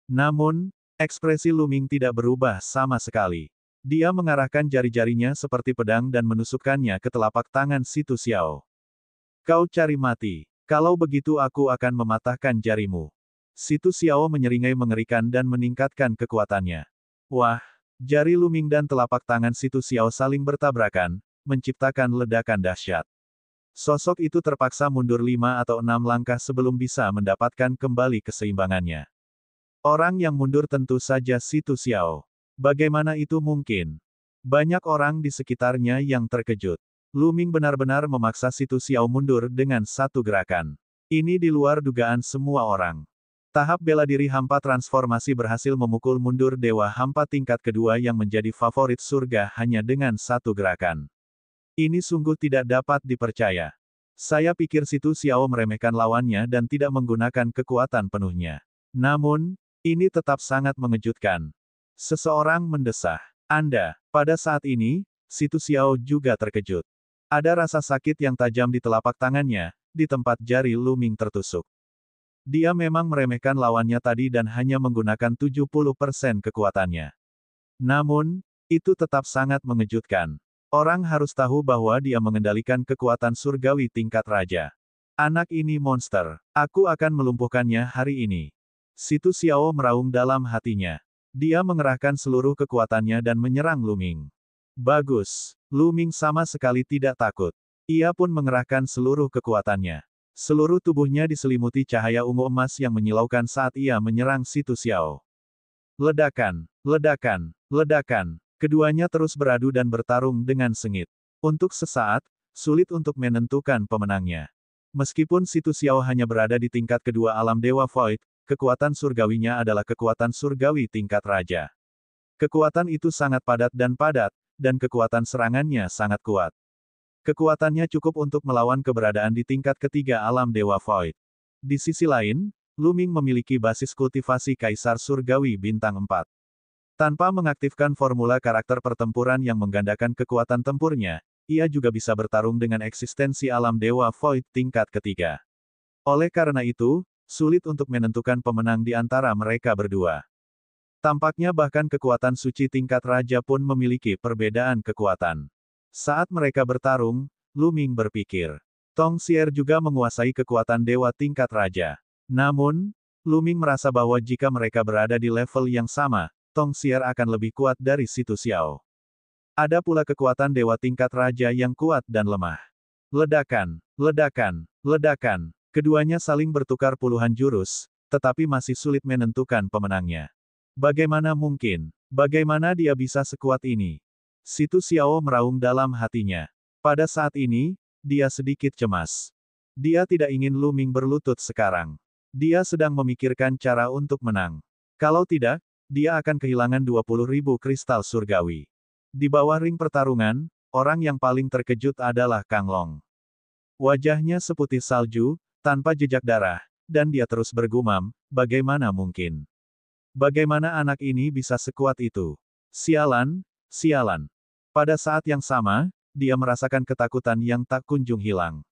Namun, ekspresi Lu Ming tidak berubah sama sekali. Dia mengarahkan jari-jarinya seperti pedang dan menusukkannya ke telapak tangan Situ Xiao. Kau cari mati. Kalau begitu aku akan mematahkan jarimu. Situ Xiao menyeringai mengerikan dan meningkatkan kekuatannya. Wah, jari Lu Ming dan telapak tangan Situ Xiao saling bertabrakan, menciptakan ledakan dahsyat. Sosok itu terpaksa mundur 5 atau 6 langkah sebelum bisa mendapatkan kembali keseimbangannya. Orang yang mundur tentu saja Situ Xiao. Bagaimana itu mungkin? Banyak orang di sekitarnya yang terkejut. Lu Ming benar-benar memaksa Situ Xiao mundur dengan satu gerakan. Ini di luar dugaan semua orang. Tahap bela diri hampa transformasi berhasil memukul mundur Dewa Hampa tingkat kedua yang menjadi favorit surga hanya dengan satu gerakan. Ini sungguh tidak dapat dipercaya. Saya pikir Situ Xiao meremehkan lawannya dan tidak menggunakan kekuatan penuhnya. Namun, ini tetap sangat mengejutkan. Seseorang mendesah. Anda, pada saat ini, Situ Xiao juga terkejut. Ada rasa sakit yang tajam di telapak tangannya, di tempat jari Lu Ming tertusuk. Dia memang meremehkan lawannya tadi dan hanya menggunakan 70% kekuatannya. Namun, itu tetap sangat mengejutkan. Orang harus tahu bahwa dia mengendalikan kekuatan surgawi tingkat raja. Anak ini monster. Aku akan melumpuhkannya hari ini. Situ Xiao meraung dalam hatinya. Dia mengerahkan seluruh kekuatannya dan menyerang Lu Ming. Bagus. Lu Ming sama sekali tidak takut. Ia pun mengerahkan seluruh kekuatannya. Seluruh tubuhnya diselimuti cahaya ungu emas yang menyilaukan saat ia menyerang Situ Xiao. Ledakan, ledakan, ledakan. Keduanya terus beradu dan bertarung dengan sengit. Untuk sesaat, sulit untuk menentukan pemenangnya. Meskipun Situ Xiao hanya berada di tingkat kedua alam Dewa Void, kekuatan surgawinya adalah kekuatan surgawi tingkat raja. Kekuatan itu sangat padat, dan kekuatan serangannya sangat kuat. Kekuatannya cukup untuk melawan keberadaan di tingkat ketiga alam Dewa Void. Di sisi lain, Lu Ming memiliki basis kultivasi Kaisar Surgawi Bintang 4. Tanpa mengaktifkan formula karakter pertempuran yang menggandakan kekuatan tempurnya, ia juga bisa bertarung dengan eksistensi alam Dewa Void tingkat ketiga. Oleh karena itu, sulit untuk menentukan pemenang di antara mereka berdua. Tampaknya bahkan kekuatan suci tingkat raja pun memiliki perbedaan kekuatan. Saat mereka bertarung, Lu Ming berpikir. Tong Xier juga menguasai kekuatan dewa tingkat raja. Namun, Lu Ming merasa bahwa jika mereka berada di level yang sama, Tong Xier akan lebih kuat dari Situ Xiao. Ada pula kekuatan dewa tingkat raja yang kuat dan lemah. Ledakan, ledakan, ledakan. Keduanya saling bertukar puluhan jurus, tetapi masih sulit menentukan pemenangnya. Bagaimana mungkin? Bagaimana dia bisa sekuat ini? Situ Xiao meraung dalam hatinya. Pada saat ini, dia sedikit cemas. Dia tidak ingin Lu Ming berlutut sekarang. Dia sedang memikirkan cara untuk menang. Kalau tidak, dia akan kehilangan 20.000 kristal surgawi. Di bawah ring pertarungan, orang yang paling terkejut adalah Kang Long. Wajahnya seputih salju, tanpa jejak darah, dan dia terus bergumam, bagaimana mungkin? Bagaimana anak ini bisa sekuat itu? Sialan, sialan. Pada saat yang sama, dia merasakan ketakutan yang tak kunjung hilang.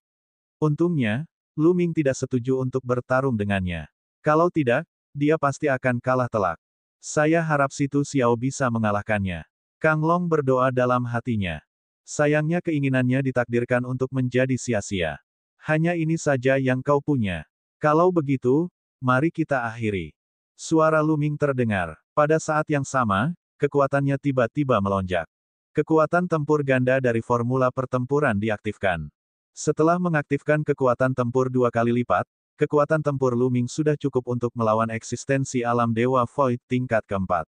Untungnya, Lu Ming tidak setuju untuk bertarung dengannya. Kalau tidak, dia pasti akan kalah telak. Saya harap Situ Xiao bisa mengalahkannya. Kang Long berdoa dalam hatinya. Sayangnya keinginannya ditakdirkan untuk menjadi sia-sia. Hanya ini saja yang kau punya. Kalau begitu, mari kita akhiri. Suara Lu Ming terdengar. Pada saat yang sama, kekuatannya tiba-tiba melonjak. Kekuatan tempur ganda dari formula pertempuran diaktifkan. Setelah mengaktifkan kekuatan tempur 2 kali lipat, kekuatan tempur Lu Ming sudah cukup untuk melawan eksistensi alam Dewa Void tingkat keempat.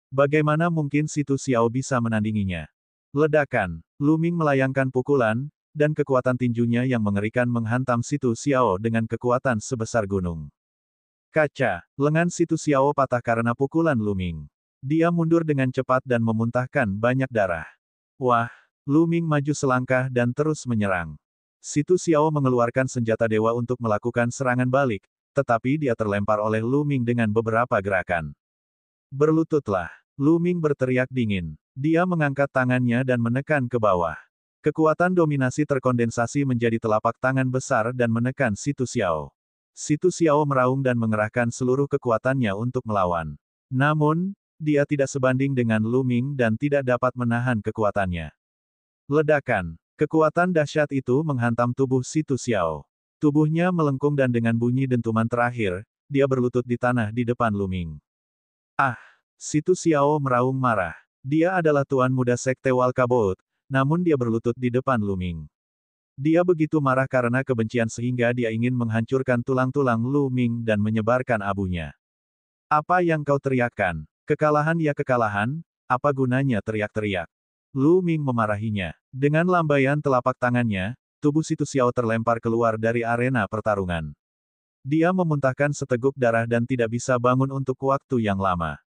Bagaimana mungkin Situ Xiao bisa menandinginya? Ledakan. Lu Ming melayangkan pukulan, dan kekuatan tinjunya yang mengerikan menghantam Situ Xiao dengan kekuatan sebesar gunung. Kaca. Lengan Situ Xiao patah karena pukulan Lu Ming. Dia mundur dengan cepat dan memuntahkan banyak darah. Wah, Lu Ming maju selangkah dan terus menyerang. Situ Xiao mengeluarkan senjata dewa untuk melakukan serangan balik, tetapi dia terlempar oleh Lu Ming dengan beberapa gerakan. Berlututlah. Lu Ming berteriak dingin. Dia mengangkat tangannya dan menekan ke bawah. Kekuatan dominasi terkondensasi menjadi telapak tangan besar dan menekan Situ Xiao. Situ Xiao meraung dan mengerahkan seluruh kekuatannya untuk melawan. Namun, dia tidak sebanding dengan Lu Ming dan tidak dapat menahan kekuatannya. Ledakan. Kekuatan dahsyat itu menghantam tubuh Situ Xiao. Tubuhnya melengkung dan dengan bunyi dentuman terakhir, dia berlutut di tanah di depan Lu Ming. Ah! Situ Xiao meraung marah. Dia adalah tuan muda Sekte Walkabout, namun dia berlutut di depan Lu Ming. Dia begitu marah karena kebencian sehingga dia ingin menghancurkan tulang-tulang Lu Ming dan menyebarkan abunya. Apa yang kau teriakkan? Kekalahan ya kekalahan, apa gunanya teriak-teriak? Lu Ming memarahinya. Dengan lambaian telapak tangannya, tubuh Situ Xiao terlempar keluar dari arena pertarungan. Dia memuntahkan seteguk darah dan tidak bisa bangun untuk waktu yang lama.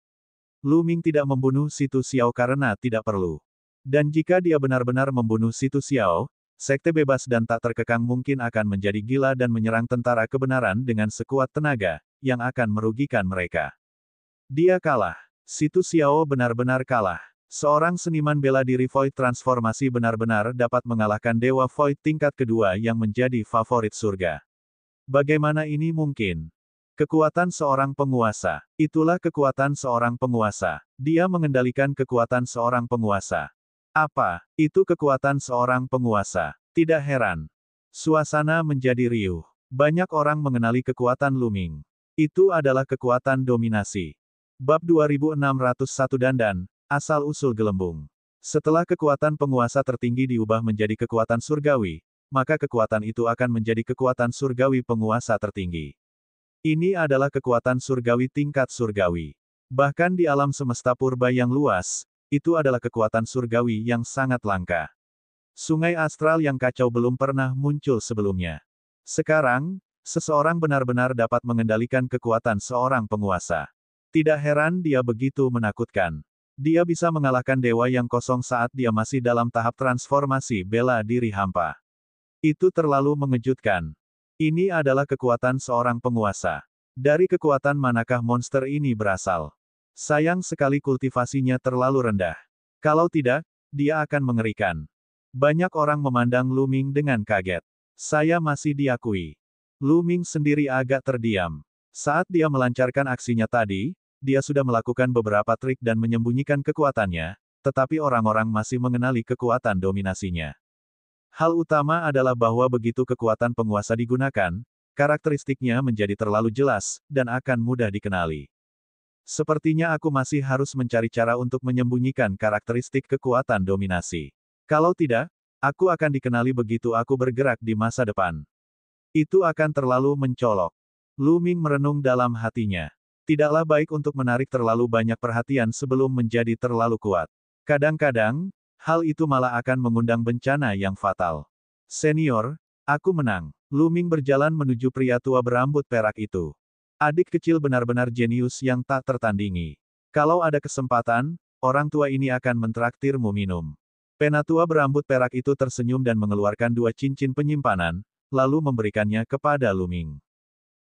Lu Ming tidak membunuh Situ Xiao karena tidak perlu. Dan jika dia benar-benar membunuh Situ Xiao, Sekte Bebas dan tak terkekang mungkin akan menjadi gila dan menyerang tentara kebenaran dengan sekuat tenaga, yang akan merugikan mereka. Dia kalah. Situ Xiao benar-benar kalah. Seorang seniman bela diri Void transformasi benar-benar dapat mengalahkan Dewa Void tingkat kedua yang menjadi favorit surga. Bagaimana ini mungkin? Kekuatan seorang penguasa. Itulah kekuatan seorang penguasa. Dia mengendalikan kekuatan seorang penguasa. Apa itu kekuatan seorang penguasa? Tidak heran. Suasana menjadi riuh. Banyak orang mengenali kekuatan Lu Ming. Itu adalah kekuatan dominasi. Bab 2601 Dandan, asal-usul gelembung. Setelah kekuatan penguasa tertinggi diubah menjadi kekuatan surgawi, maka kekuatan itu akan menjadi kekuatan surgawi penguasa tertinggi. Ini adalah kekuatan surgawi tingkat surgawi. Bahkan di alam semesta purba yang luas, itu adalah kekuatan surgawi yang sangat langka. Sungai astral yang kacau belum pernah muncul sebelumnya. Sekarang, seseorang benar-benar dapat mengendalikan kekuatan seorang penguasa. Tidak heran dia begitu menakutkan. Dia bisa mengalahkan dewa yang kosong saat dia masih dalam tahap transformasi bela diri hampa. Itu terlalu mengejutkan. Ini adalah kekuatan seorang penguasa. Dari kekuatan manakah monster ini berasal? Sayang sekali kultivasinya terlalu rendah. Kalau tidak, dia akan mengerikan. Banyak orang memandang Lu Ming dengan kaget. Saya masih diakui. Lu Ming sendiri agak terdiam. Saat dia melancarkan aksinya tadi, dia sudah melakukan beberapa trik dan menyembunyikan kekuatannya, tetapi orang-orang masih mengenali kekuatan dominasinya. Hal utama adalah bahwa begitu kekuatan penguasa digunakan, karakteristiknya menjadi terlalu jelas, dan akan mudah dikenali. Sepertinya aku masih harus mencari cara untuk menyembunyikan karakteristik kekuatan dominasi. Kalau tidak, aku akan dikenali begitu aku bergerak di masa depan. Itu akan terlalu mencolok. Lu Ming merenung dalam hatinya. Tidaklah baik untuk menarik terlalu banyak perhatian sebelum menjadi terlalu kuat. Kadang-kadang, hal itu malah akan mengundang bencana yang fatal. Senior, aku menang. Lu Ming berjalan menuju pria tua berambut perak itu. Adik kecil benar-benar jenius yang tak tertandingi. Kalau ada kesempatan, orang tua ini akan mentraktirmu minum. Penatua berambut perak itu tersenyum dan mengeluarkan 2 cincin penyimpanan, lalu memberikannya kepada Lu Ming.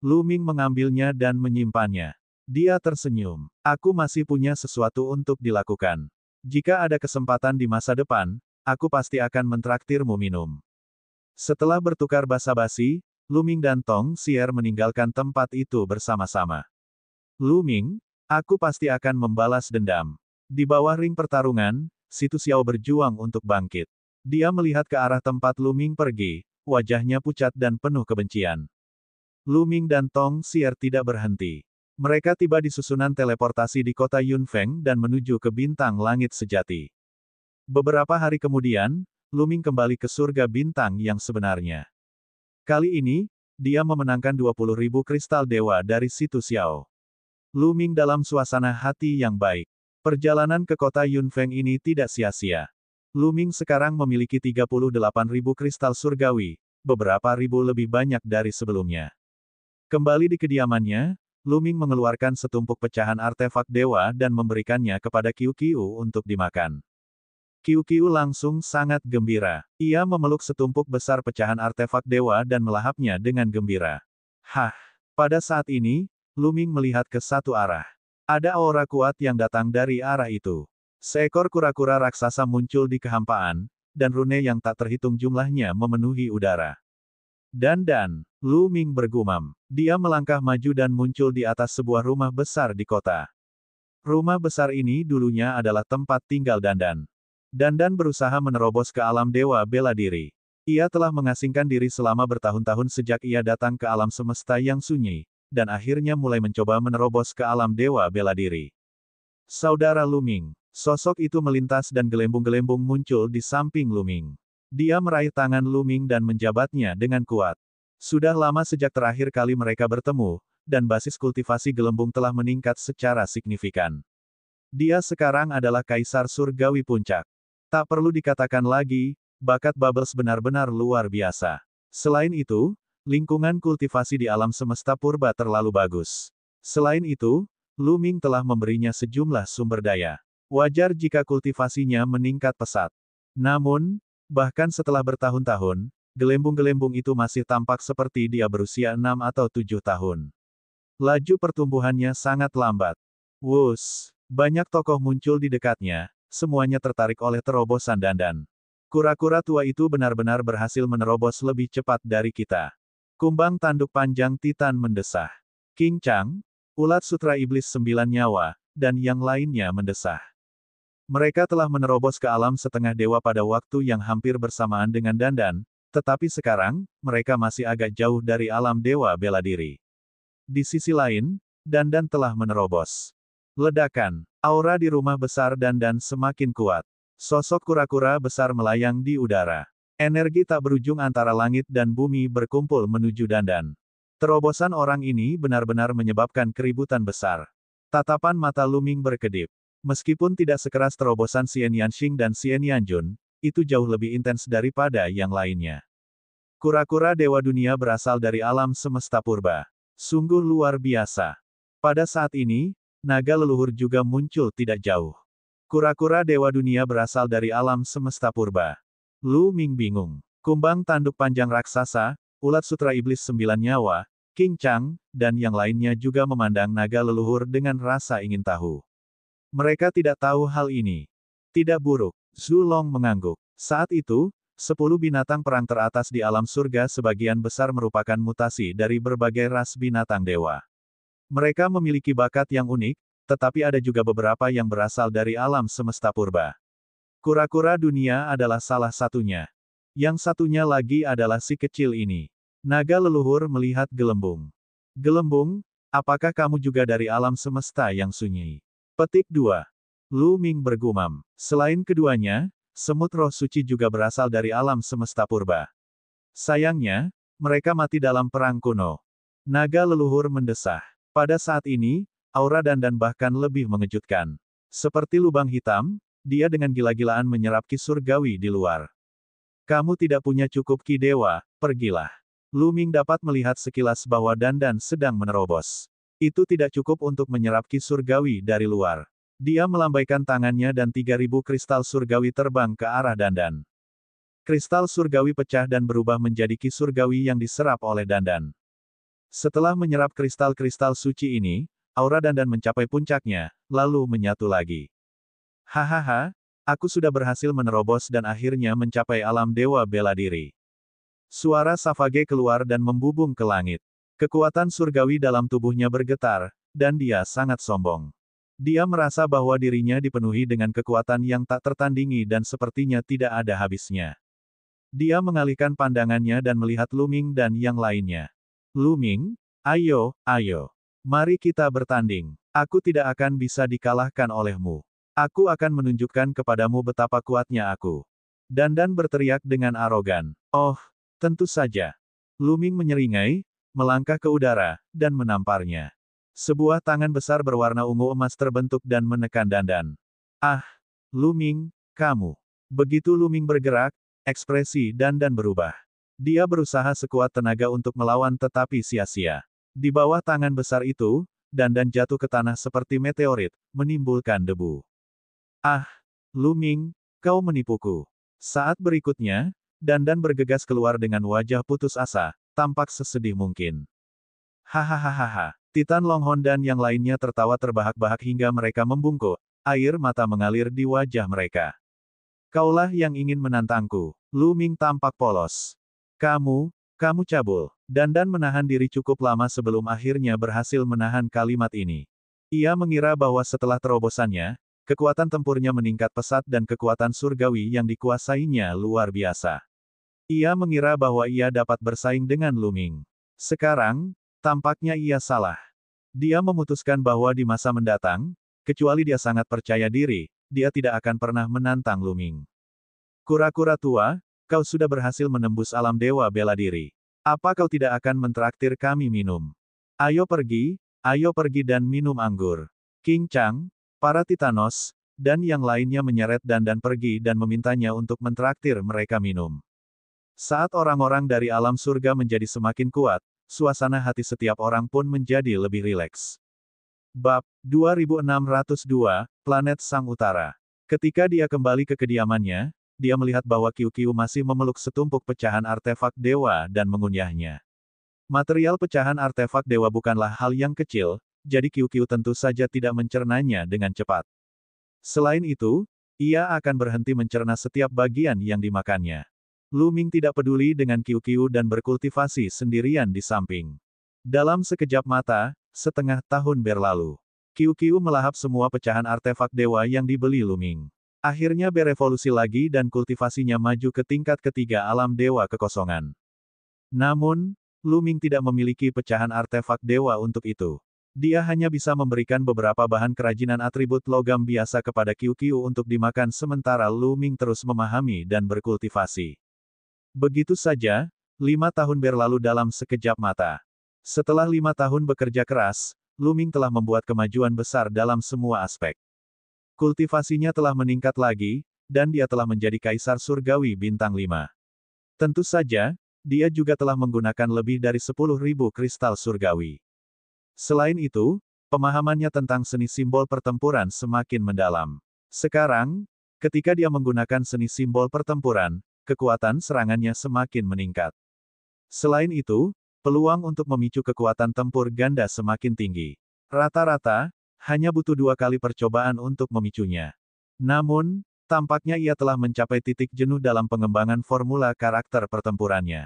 Lu Ming mengambilnya dan menyimpannya. Dia tersenyum. Aku masih punya sesuatu untuk dilakukan. Jika ada kesempatan di masa depan, aku pasti akan mentraktirmu minum. Setelah bertukar basa-basi, Lu Ming dan Tong Xier meninggalkan tempat itu bersama-sama. Lu Ming, aku pasti akan membalas dendam. Di bawah ring pertarungan, Si Tu Xiao berjuang untuk bangkit. Dia melihat ke arah tempat Lu Ming pergi, wajahnya pucat dan penuh kebencian. Lu Ming dan Tong Xier tidak berhenti. Mereka tiba di susunan teleportasi di kota Yunfeng dan menuju ke bintang langit sejati. Beberapa hari kemudian, Lu Ming kembali ke surga bintang yang sebenarnya. Kali ini, dia memenangkan 20.000 kristal dewa dari Si Tu Xiao. Lu Ming dalam suasana hati yang baik. Perjalanan ke kota Yunfeng ini tidak sia-sia. Lu Ming sekarang memiliki 38.000 kristal surgawi, beberapa ribu lebih banyak dari sebelumnya. Kembali di kediamannya, Lu Ming mengeluarkan setumpuk pecahan artefak dewa dan memberikannya kepada Qiu Qiu untuk dimakan. Qiu Qiu langsung sangat gembira. Ia memeluk setumpuk besar pecahan artefak dewa dan melahapnya dengan gembira. Hah! Pada saat ini, Lu Ming melihat ke satu arah. Ada aura kuat yang datang dari arah itu. Seekor kura-kura raksasa muncul di kehampaan, dan rune yang tak terhitung jumlahnya memenuhi udara. Dan, Lu Ming bergumam. Dia melangkah maju dan muncul di atas sebuah rumah besar di kota. Rumah besar ini dulunya adalah tempat tinggal Dandan. Dandan berusaha menerobos ke alam dewa bela diri. Ia telah mengasingkan diri selama bertahun-tahun sejak ia datang ke alam semesta yang sunyi, dan akhirnya mulai mencoba menerobos ke alam dewa bela diri. Saudara Lu Ming. Sosok itu melintas dan gelembung-gelembung muncul di samping Lu Ming. Dia meraih tangan Lu Ming dan menjabatnya dengan kuat. Sudah lama sejak terakhir kali mereka bertemu, dan basis kultivasi gelembung telah meningkat secara signifikan. Dia sekarang adalah Kaisar Surgawi Puncak. Tak perlu dikatakan lagi, bakat Bubbles benar-benar luar biasa. Selain itu, lingkungan kultivasi di alam semesta purba terlalu bagus. Selain itu, Lu Ming telah memberinya sejumlah sumber daya. Wajar jika kultivasinya meningkat pesat. Namun, bahkan setelah bertahun-tahun, gelembung-gelembung itu masih tampak seperti dia berusia 6 atau 7 tahun. Laju pertumbuhannya sangat lambat. Wus! Banyak tokoh muncul di dekatnya, semuanya tertarik oleh terobosan Dandan. Kura-kura tua itu benar-benar berhasil menerobos lebih cepat dari kita. Kumbang tanduk panjang Titan mendesah. King Chang, ulat sutra iblis 9 nyawa, dan yang lainnya mendesah. Mereka telah menerobos ke alam setengah dewa pada waktu yang hampir bersamaan dengan Dandan, tetapi sekarang, mereka masih agak jauh dari alam dewa bela diri. Di sisi lain, Dandan telah menerobos. Ledakan. Aura di rumah besar Dandan semakin kuat. Sosok kura-kura besar melayang di udara. Energi tak berujung antara langit dan bumi berkumpul menuju Dandan. Terobosan orang ini benar-benar menyebabkan keributan besar. Tatapan mata Lu Ming berkedip. Meskipun tidak sekeras terobosan Xian Yanxing dan Xian Yanjun, itu jauh lebih intens daripada yang lainnya. Kura-kura dewa dunia berasal dari alam semesta purba. Sungguh luar biasa. Pada saat ini, naga leluhur juga muncul tidak jauh. Kura-kura dewa dunia berasal dari alam semesta purba. Lu Ming bingung. Kumbang tanduk panjang raksasa, ulat sutra iblis 9 nyawa, King Chang, dan yang lainnya juga memandang naga leluhur dengan rasa ingin tahu. Mereka tidak tahu hal ini. Tidak buruk. Zhu Long mengangguk. Saat itu, 10 binatang perang teratas di alam surga sebagian besar merupakan mutasi dari berbagai ras binatang dewa. Mereka memiliki bakat yang unik, tetapi ada juga beberapa yang berasal dari alam semesta purba. Kura-kura dunia adalah salah satunya. Yang satunya lagi adalah si kecil ini. Naga leluhur melihat gelembung. Gelembung, Apakah kamu juga dari alam semesta yang sunyi? Petik 2. Lu Ming bergumam. Selain keduanya, semut roh suci juga berasal dari alam semesta purba. Sayangnya, mereka mati dalam perang kuno. Naga leluhur mendesah. Pada saat ini, aura Dandan bahkan lebih mengejutkan. Seperti lubang hitam, dia dengan gila-gilaan menyerap ki surgawi di luar. Kamu tidak punya cukup ki dewa, pergilah. Lu Ming dapat melihat sekilas bahwa Dandan sedang menerobos. Itu tidak cukup untuk menyerap ki surgawi dari luar. Dia melambaikan tangannya dan 3.000 kristal surgawi terbang ke arah Dandan. Kristal surgawi pecah dan berubah menjadi ki surgawi yang diserap oleh Dandan. Setelah menyerap kristal-kristal suci ini, aura Dandan mencapai puncaknya, lalu menyatu lagi. Hahaha, aku sudah berhasil menerobos dan akhirnya mencapai alam dewa bela diri. Suara Savage keluar dan membubung ke langit. Kekuatan surgawi dalam tubuhnya bergetar, dan dia sangat sombong. Dia merasa bahwa dirinya dipenuhi dengan kekuatan yang tak tertandingi dan sepertinya tidak ada habisnya. Dia mengalihkan pandangannya dan melihat Lu Ming dan yang lainnya. Lu Ming, ayo, ayo. Mari kita bertanding. Aku tidak akan bisa dikalahkan olehmu. Aku akan menunjukkan kepadamu betapa kuatnya aku. Dandan berteriak dengan arogan. Oh, tentu saja. Lu Ming menyeringai, melangkah ke udara, dan menamparnya. Sebuah tangan besar berwarna ungu emas terbentuk dan menekan Dandan. Ah, Lu Ming, kamu. Begitu Lu Ming bergerak, ekspresi Dandan berubah. Dia berusaha sekuat tenaga untuk melawan tetapi sia-sia. Di bawah tangan besar itu, Dandan jatuh ke tanah seperti meteorit, menimbulkan debu. Ah, Lu Ming, kau menipuku. Saat berikutnya, Dandan bergegas keluar dengan wajah putus asa, tampak sesedih mungkin. Hahaha. Titan Longhorn dan yang lainnya tertawa terbahak-bahak hingga mereka membungkuk, air mata mengalir di wajah mereka. Kaulah yang ingin menantangku. Lu Ming tampak polos. Kamu cabul. Dandan menahan diri cukup lama sebelum akhirnya berhasil menahan kalimat ini. Ia mengira bahwa setelah terobosannya, kekuatan tempurnya meningkat pesat dan kekuatan surgawi yang dikuasainya luar biasa. Ia mengira bahwa ia dapat bersaing dengan Lu Ming. Sekarang, tampaknya ia salah. Dia memutuskan bahwa di masa mendatang, kecuali dia sangat percaya diri, dia tidak akan pernah menantang Lu Ming. Kura-kura tua, kau sudah berhasil menembus alam dewa bela diri. Apa kau tidak akan mentraktir kami minum? Ayo pergi dan minum anggur. King Chang, para Titanos, dan yang lainnya menyeret Dandan pergi dan memintanya untuk mentraktir mereka minum. Saat orang-orang dari alam surga menjadi semakin kuat, suasana hati setiap orang pun menjadi lebih rileks. Bab 2602, Planet Sang Utara. Ketika dia kembali ke kediamannya, dia melihat bahwa Qiu-Qiu masih memeluk setumpuk pecahan artefak dewa dan mengunyahnya. Material pecahan artefak dewa bukanlah hal yang kecil, jadi Qiu-Qiu tentu saja tidak mencernanya dengan cepat. Selain itu, ia akan berhenti mencerna setiap bagian yang dimakannya. Lu Ming tidak peduli dengan Qiu-Qiu dan berkultivasi sendirian di samping. Dalam sekejap mata, setengah tahun berlalu. Qiu-Qiu melahap semua pecahan artefak dewa yang dibeli Lu Ming. Akhirnya berevolusi lagi dan kultivasinya maju ke tingkat ketiga alam dewa kekosongan. Namun, Lu Ming tidak memiliki pecahan artefak dewa untuk itu. Dia hanya bisa memberikan beberapa bahan kerajinan atribut logam biasa kepada Qiu-Qiu untuk dimakan sementara Lu Ming terus memahami dan berkultivasi. Begitu saja, 5 tahun berlalu dalam sekejap mata. Setelah 5 tahun bekerja keras, Lu Ming telah membuat kemajuan besar dalam semua aspek. Kultivasinya telah meningkat lagi, dan dia telah menjadi Kaisar Surgawi Bintang 5. Tentu saja, dia juga telah menggunakan lebih dari 10.000 kristal surgawi. Selain itu, pemahamannya tentang seni simbol pertempuran semakin mendalam. Sekarang, ketika dia menggunakan seni simbol pertempuran, kekuatan serangannya semakin meningkat. Selain itu, peluang untuk memicu kekuatan tempur ganda semakin tinggi. Rata-rata, hanya butuh 2 kali percobaan untuk memicunya. Namun, tampaknya ia telah mencapai titik jenuh dalam pengembangan formula karakter pertempurannya.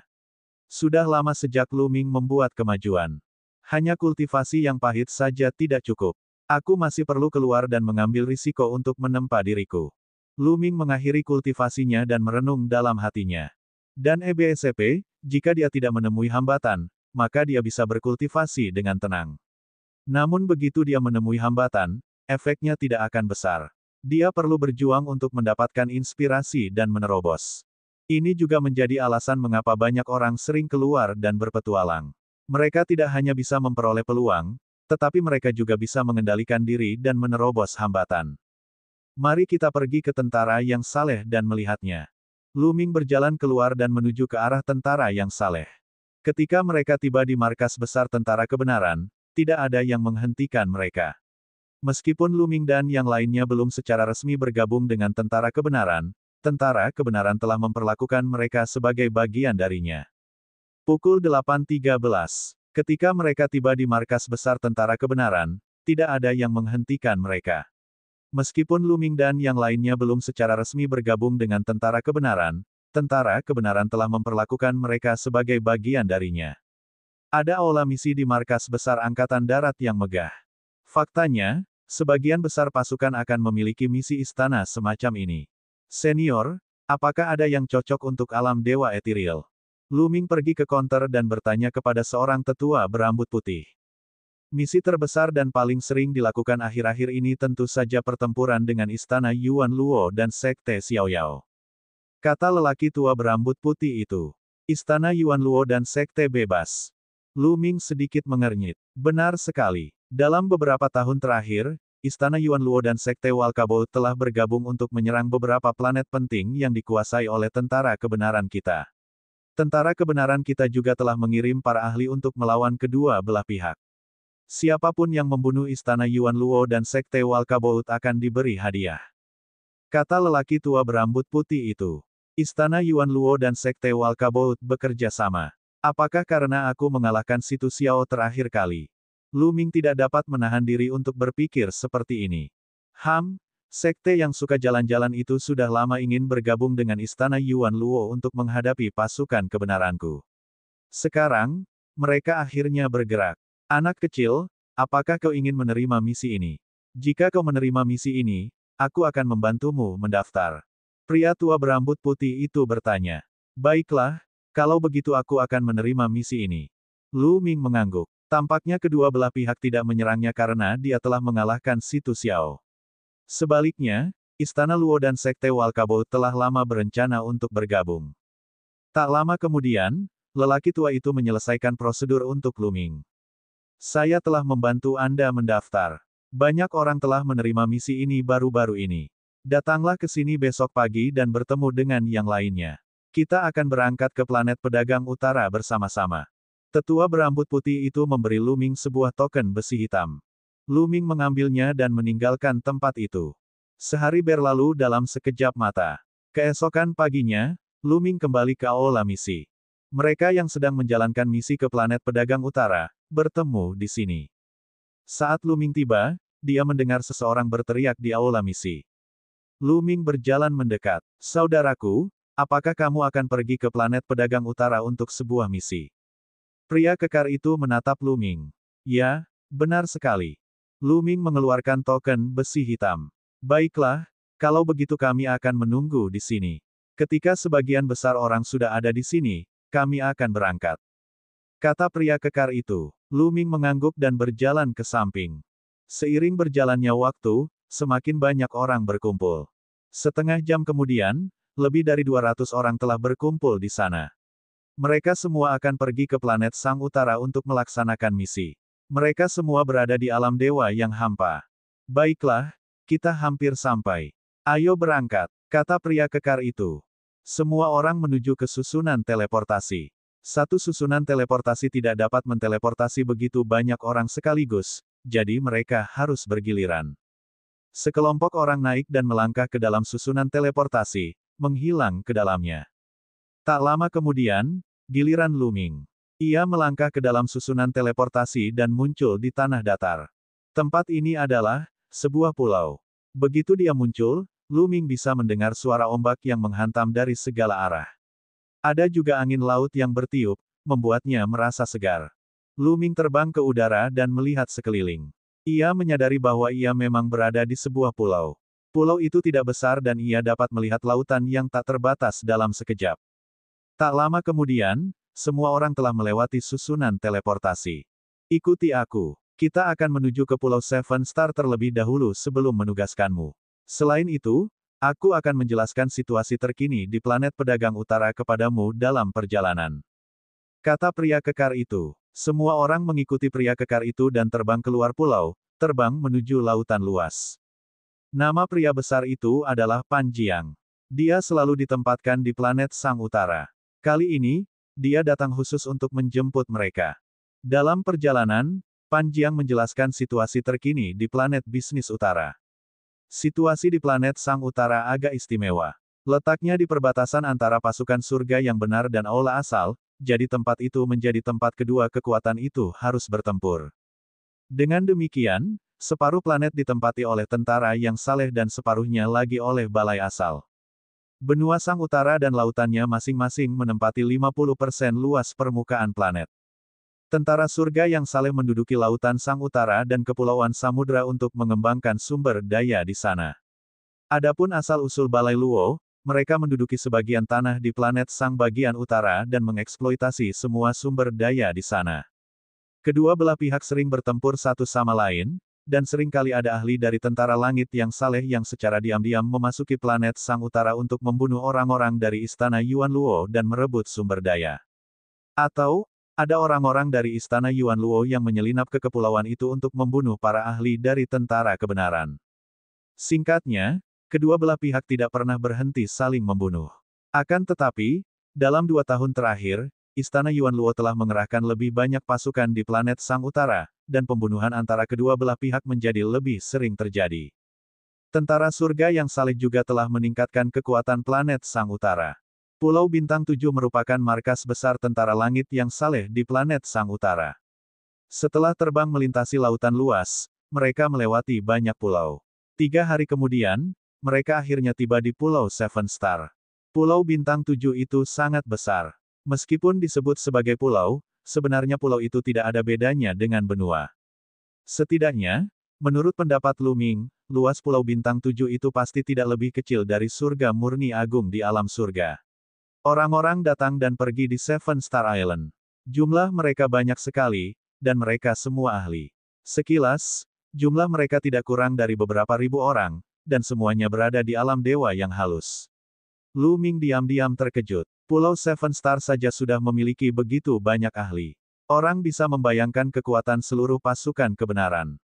Sudah lama sejak Lu Ming membuat kemajuan. Hanya kultivasi yang pahit saja tidak cukup. Aku masih perlu keluar dan mengambil risiko untuk menempa diriku. Lu Ming mengakhiri kultivasinya dan merenung dalam hatinya. Dan EBSP, jika dia tidak menemui hambatan, maka dia bisa berkultivasi dengan tenang. Namun begitu dia menemui hambatan, efeknya tidak akan besar. Dia perlu berjuang untuk mendapatkan inspirasi dan menerobos. Ini juga menjadi alasan mengapa banyak orang sering keluar dan berpetualang. Mereka tidak hanya bisa memperoleh peluang, tetapi mereka juga bisa mengendalikan diri dan menerobos hambatan. Mari kita pergi ke tentara yang saleh dan melihatnya. Lu Ming berjalan keluar dan menuju ke arah tentara yang saleh. Ketika mereka tiba di markas besar tentara kebenaran, tidak ada yang menghentikan mereka. Meskipun Lu Ming dan yang lainnya belum secara resmi bergabung dengan tentara kebenaran telah memperlakukan mereka sebagai bagian darinya. Pukul 8.13. Ketika mereka tiba di markas besar tentara kebenaran, tidak ada yang menghentikan mereka. Meskipun Lu Ming dan yang lainnya belum secara resmi bergabung dengan tentara kebenaran telah memperlakukan mereka sebagai bagian darinya. Ada aula misi di markas besar Angkatan Darat yang megah. Faktanya, sebagian besar pasukan akan memiliki misi istana semacam ini. Senior, apakah ada yang cocok untuk alam dewa etiril? Lu Ming pergi ke counter dan bertanya kepada seorang tetua berambut putih. Misi terbesar dan paling sering dilakukan akhir-akhir ini tentu saja pertempuran dengan istana Yuan Luo dan sekte Xiaoyao. Kata lelaki tua berambut putih itu. Istana Yuan Luo dan sekte bebas. Lu Ming sedikit mengernyit. Benar sekali. Dalam beberapa tahun terakhir, Istana Yuan Luo dan Sekte Walkabou telah bergabung untuk menyerang beberapa planet penting yang dikuasai oleh tentara kebenaran kita. Tentara kebenaran kita juga telah mengirim para ahli untuk melawan kedua belah pihak. Siapapun yang membunuh Istana Yuan Luo dan Sekte Walkabou akan diberi hadiah. Kata lelaki tua berambut putih itu. Istana Yuan Luo dan Sekte Walkabou bekerja sama. Apakah karena aku mengalahkan Situ Xiao terakhir kali? Lu Ming tidak dapat menahan diri untuk berpikir seperti ini. Sekte yang suka jalan-jalan itu sudah lama ingin bergabung dengan Istana Yuan Luo untuk menghadapi pasukan kebenaranku. Sekarang, mereka akhirnya bergerak. Anak kecil, apakah kau ingin menerima misi ini? Jika kau menerima misi ini, aku akan membantumu mendaftar. Pria tua berambut putih itu bertanya. Baiklah, kalau begitu aku akan menerima misi ini. Lu Ming mengangguk. Tampaknya kedua belah pihak tidak menyerangnya karena dia telah mengalahkan Situ Xiao. Sebaliknya, Istana Luo dan Sekte Walkabou telah lama berencana untuk bergabung. Tak lama kemudian, lelaki tua itu menyelesaikan prosedur untuk Lu Ming. Saya telah membantu Anda mendaftar. Banyak orang telah menerima misi ini baru-baru ini. Datanglah ke sini besok pagi dan bertemu dengan yang lainnya. Kita akan berangkat ke planet pedagang utara bersama-sama. Tetua berambut putih itu memberi Lu Ming sebuah token besi hitam. Lu Ming mengambilnya dan meninggalkan tempat itu. Sehari berlalu dalam sekejap mata. Keesokan paginya, Lu Ming kembali ke aula misi. Mereka yang sedang menjalankan misi ke planet pedagang utara, bertemu di sini. Saat Lu Ming tiba, dia mendengar seseorang berteriak di aula misi. Lu Ming berjalan mendekat. Saudaraku, apakah kamu akan pergi ke planet pedagang utara untuk sebuah misi? Pria kekar itu menatap Lu Ming. Ya, benar sekali. Lu Ming mengeluarkan token besi hitam. Baiklah, kalau begitu kami akan menunggu di sini. Ketika sebagian besar orang sudah ada di sini, kami akan berangkat. Kata pria kekar itu. Lu Ming mengangguk dan berjalan ke samping. Seiring berjalannya waktu, semakin banyak orang berkumpul. Setengah jam kemudian, lebih dari 200 orang telah berkumpul di sana. Mereka semua akan pergi ke planet Sang Utara untuk melaksanakan misi. Mereka semua berada di alam dewa yang hampa. Baiklah, kita hampir sampai. Ayo berangkat, kata pria kekar itu. Semua orang menuju ke susunan teleportasi. Satu susunan teleportasi tidak dapat menteleportasi begitu banyak orang sekaligus, jadi mereka harus bergiliran. Sekelompok orang naik dan melangkah ke dalam susunan teleportasi, menghilang ke dalamnya. Tak lama kemudian, giliran Lu Ming. Ia melangkah ke dalam susunan teleportasi dan muncul di tanah datar. Tempat ini adalah sebuah pulau. Begitu dia muncul, Lu Ming bisa mendengar suara ombak yang menghantam dari segala arah. Ada juga angin laut yang bertiup, membuatnya merasa segar. Lu Ming terbang ke udara dan melihat sekeliling. Ia menyadari bahwa ia memang berada di sebuah pulau. Pulau itu tidak besar dan ia dapat melihat lautan yang tak terbatas dalam sekejap. Tak lama kemudian, semua orang telah melewati susunan teleportasi. Ikuti aku. Kita akan menuju ke Pulau Seven Star terlebih dahulu sebelum menugaskanmu. Selain itu, aku akan menjelaskan situasi terkini di planet pedagang utara kepadamu dalam perjalanan. Kata pria kekar itu. Semua orang mengikuti pria kekar itu dan terbang keluar pulau, terbang menuju lautan luas. Nama pria besar itu adalah Pan Jiang. Dia selalu ditempatkan di planet Sang Utara. Kali ini, dia datang khusus untuk menjemput mereka. Dalam perjalanan, Pan Jiang menjelaskan situasi terkini di planet bisnis utara. Situasi di planet Sang Utara agak istimewa. Letaknya di perbatasan antara pasukan surga yang benar dan aula asal, jadi tempat itu menjadi tempat kedua kekuatan itu harus bertempur. Dengan demikian, separuh planet ditempati oleh tentara yang saleh dan separuhnya lagi oleh balai asal. Benua Sang Utara dan lautannya masing-masing menempati 50% luas permukaan planet. Tentara surga yang saleh menduduki lautan Sang Utara dan kepulauan samudra untuk mengembangkan sumber daya di sana. Adapun asal-usul balai Luo, mereka menduduki sebagian tanah di planet Sang bagian utara dan mengeksploitasi semua sumber daya di sana. Kedua belah pihak sering bertempur satu sama lain, dan seringkali ada ahli dari tentara langit yang saleh yang secara diam-diam memasuki planet Sang Utara untuk membunuh orang-orang dari istana Yuan Luo dan merebut sumber daya. Atau, ada orang-orang dari istana Yuan Luo yang menyelinap ke kepulauan itu untuk membunuh para ahli dari tentara kebenaran. Singkatnya, kedua belah pihak tidak pernah berhenti saling membunuh. Akan tetapi, dalam 2 tahun terakhir, Istana Yuan Luo telah mengerahkan lebih banyak pasukan di planet Sang Utara, dan pembunuhan antara kedua belah pihak menjadi lebih sering terjadi. Tentara surga yang saleh juga telah meningkatkan kekuatan planet Sang Utara. Pulau Bintang 7 merupakan markas besar tentara langit yang saleh di planet Sang Utara. Setelah terbang melintasi lautan luas, mereka melewati banyak pulau. 3 hari kemudian, mereka akhirnya tiba di Pulau Seven Star. Pulau Bintang 7 itu sangat besar. Meskipun disebut sebagai pulau, sebenarnya pulau itu tidak ada bedanya dengan benua. Setidaknya, menurut pendapat Lu Ming, luas Pulau Bintang 7 itu pasti tidak lebih kecil dari surga murni agung di alam surga. Orang-orang datang dan pergi di Seven Star Island. Jumlah mereka banyak sekali, dan mereka semua ahli. Sekilas, jumlah mereka tidak kurang dari beberapa ribu orang, dan semuanya berada di alam dewa yang halus. Lu Ming diam-diam terkejut. Pulau Seven Star saja sudah memiliki begitu banyak ahli. Orang bisa membayangkan kekuatan seluruh pasukan kebenaran.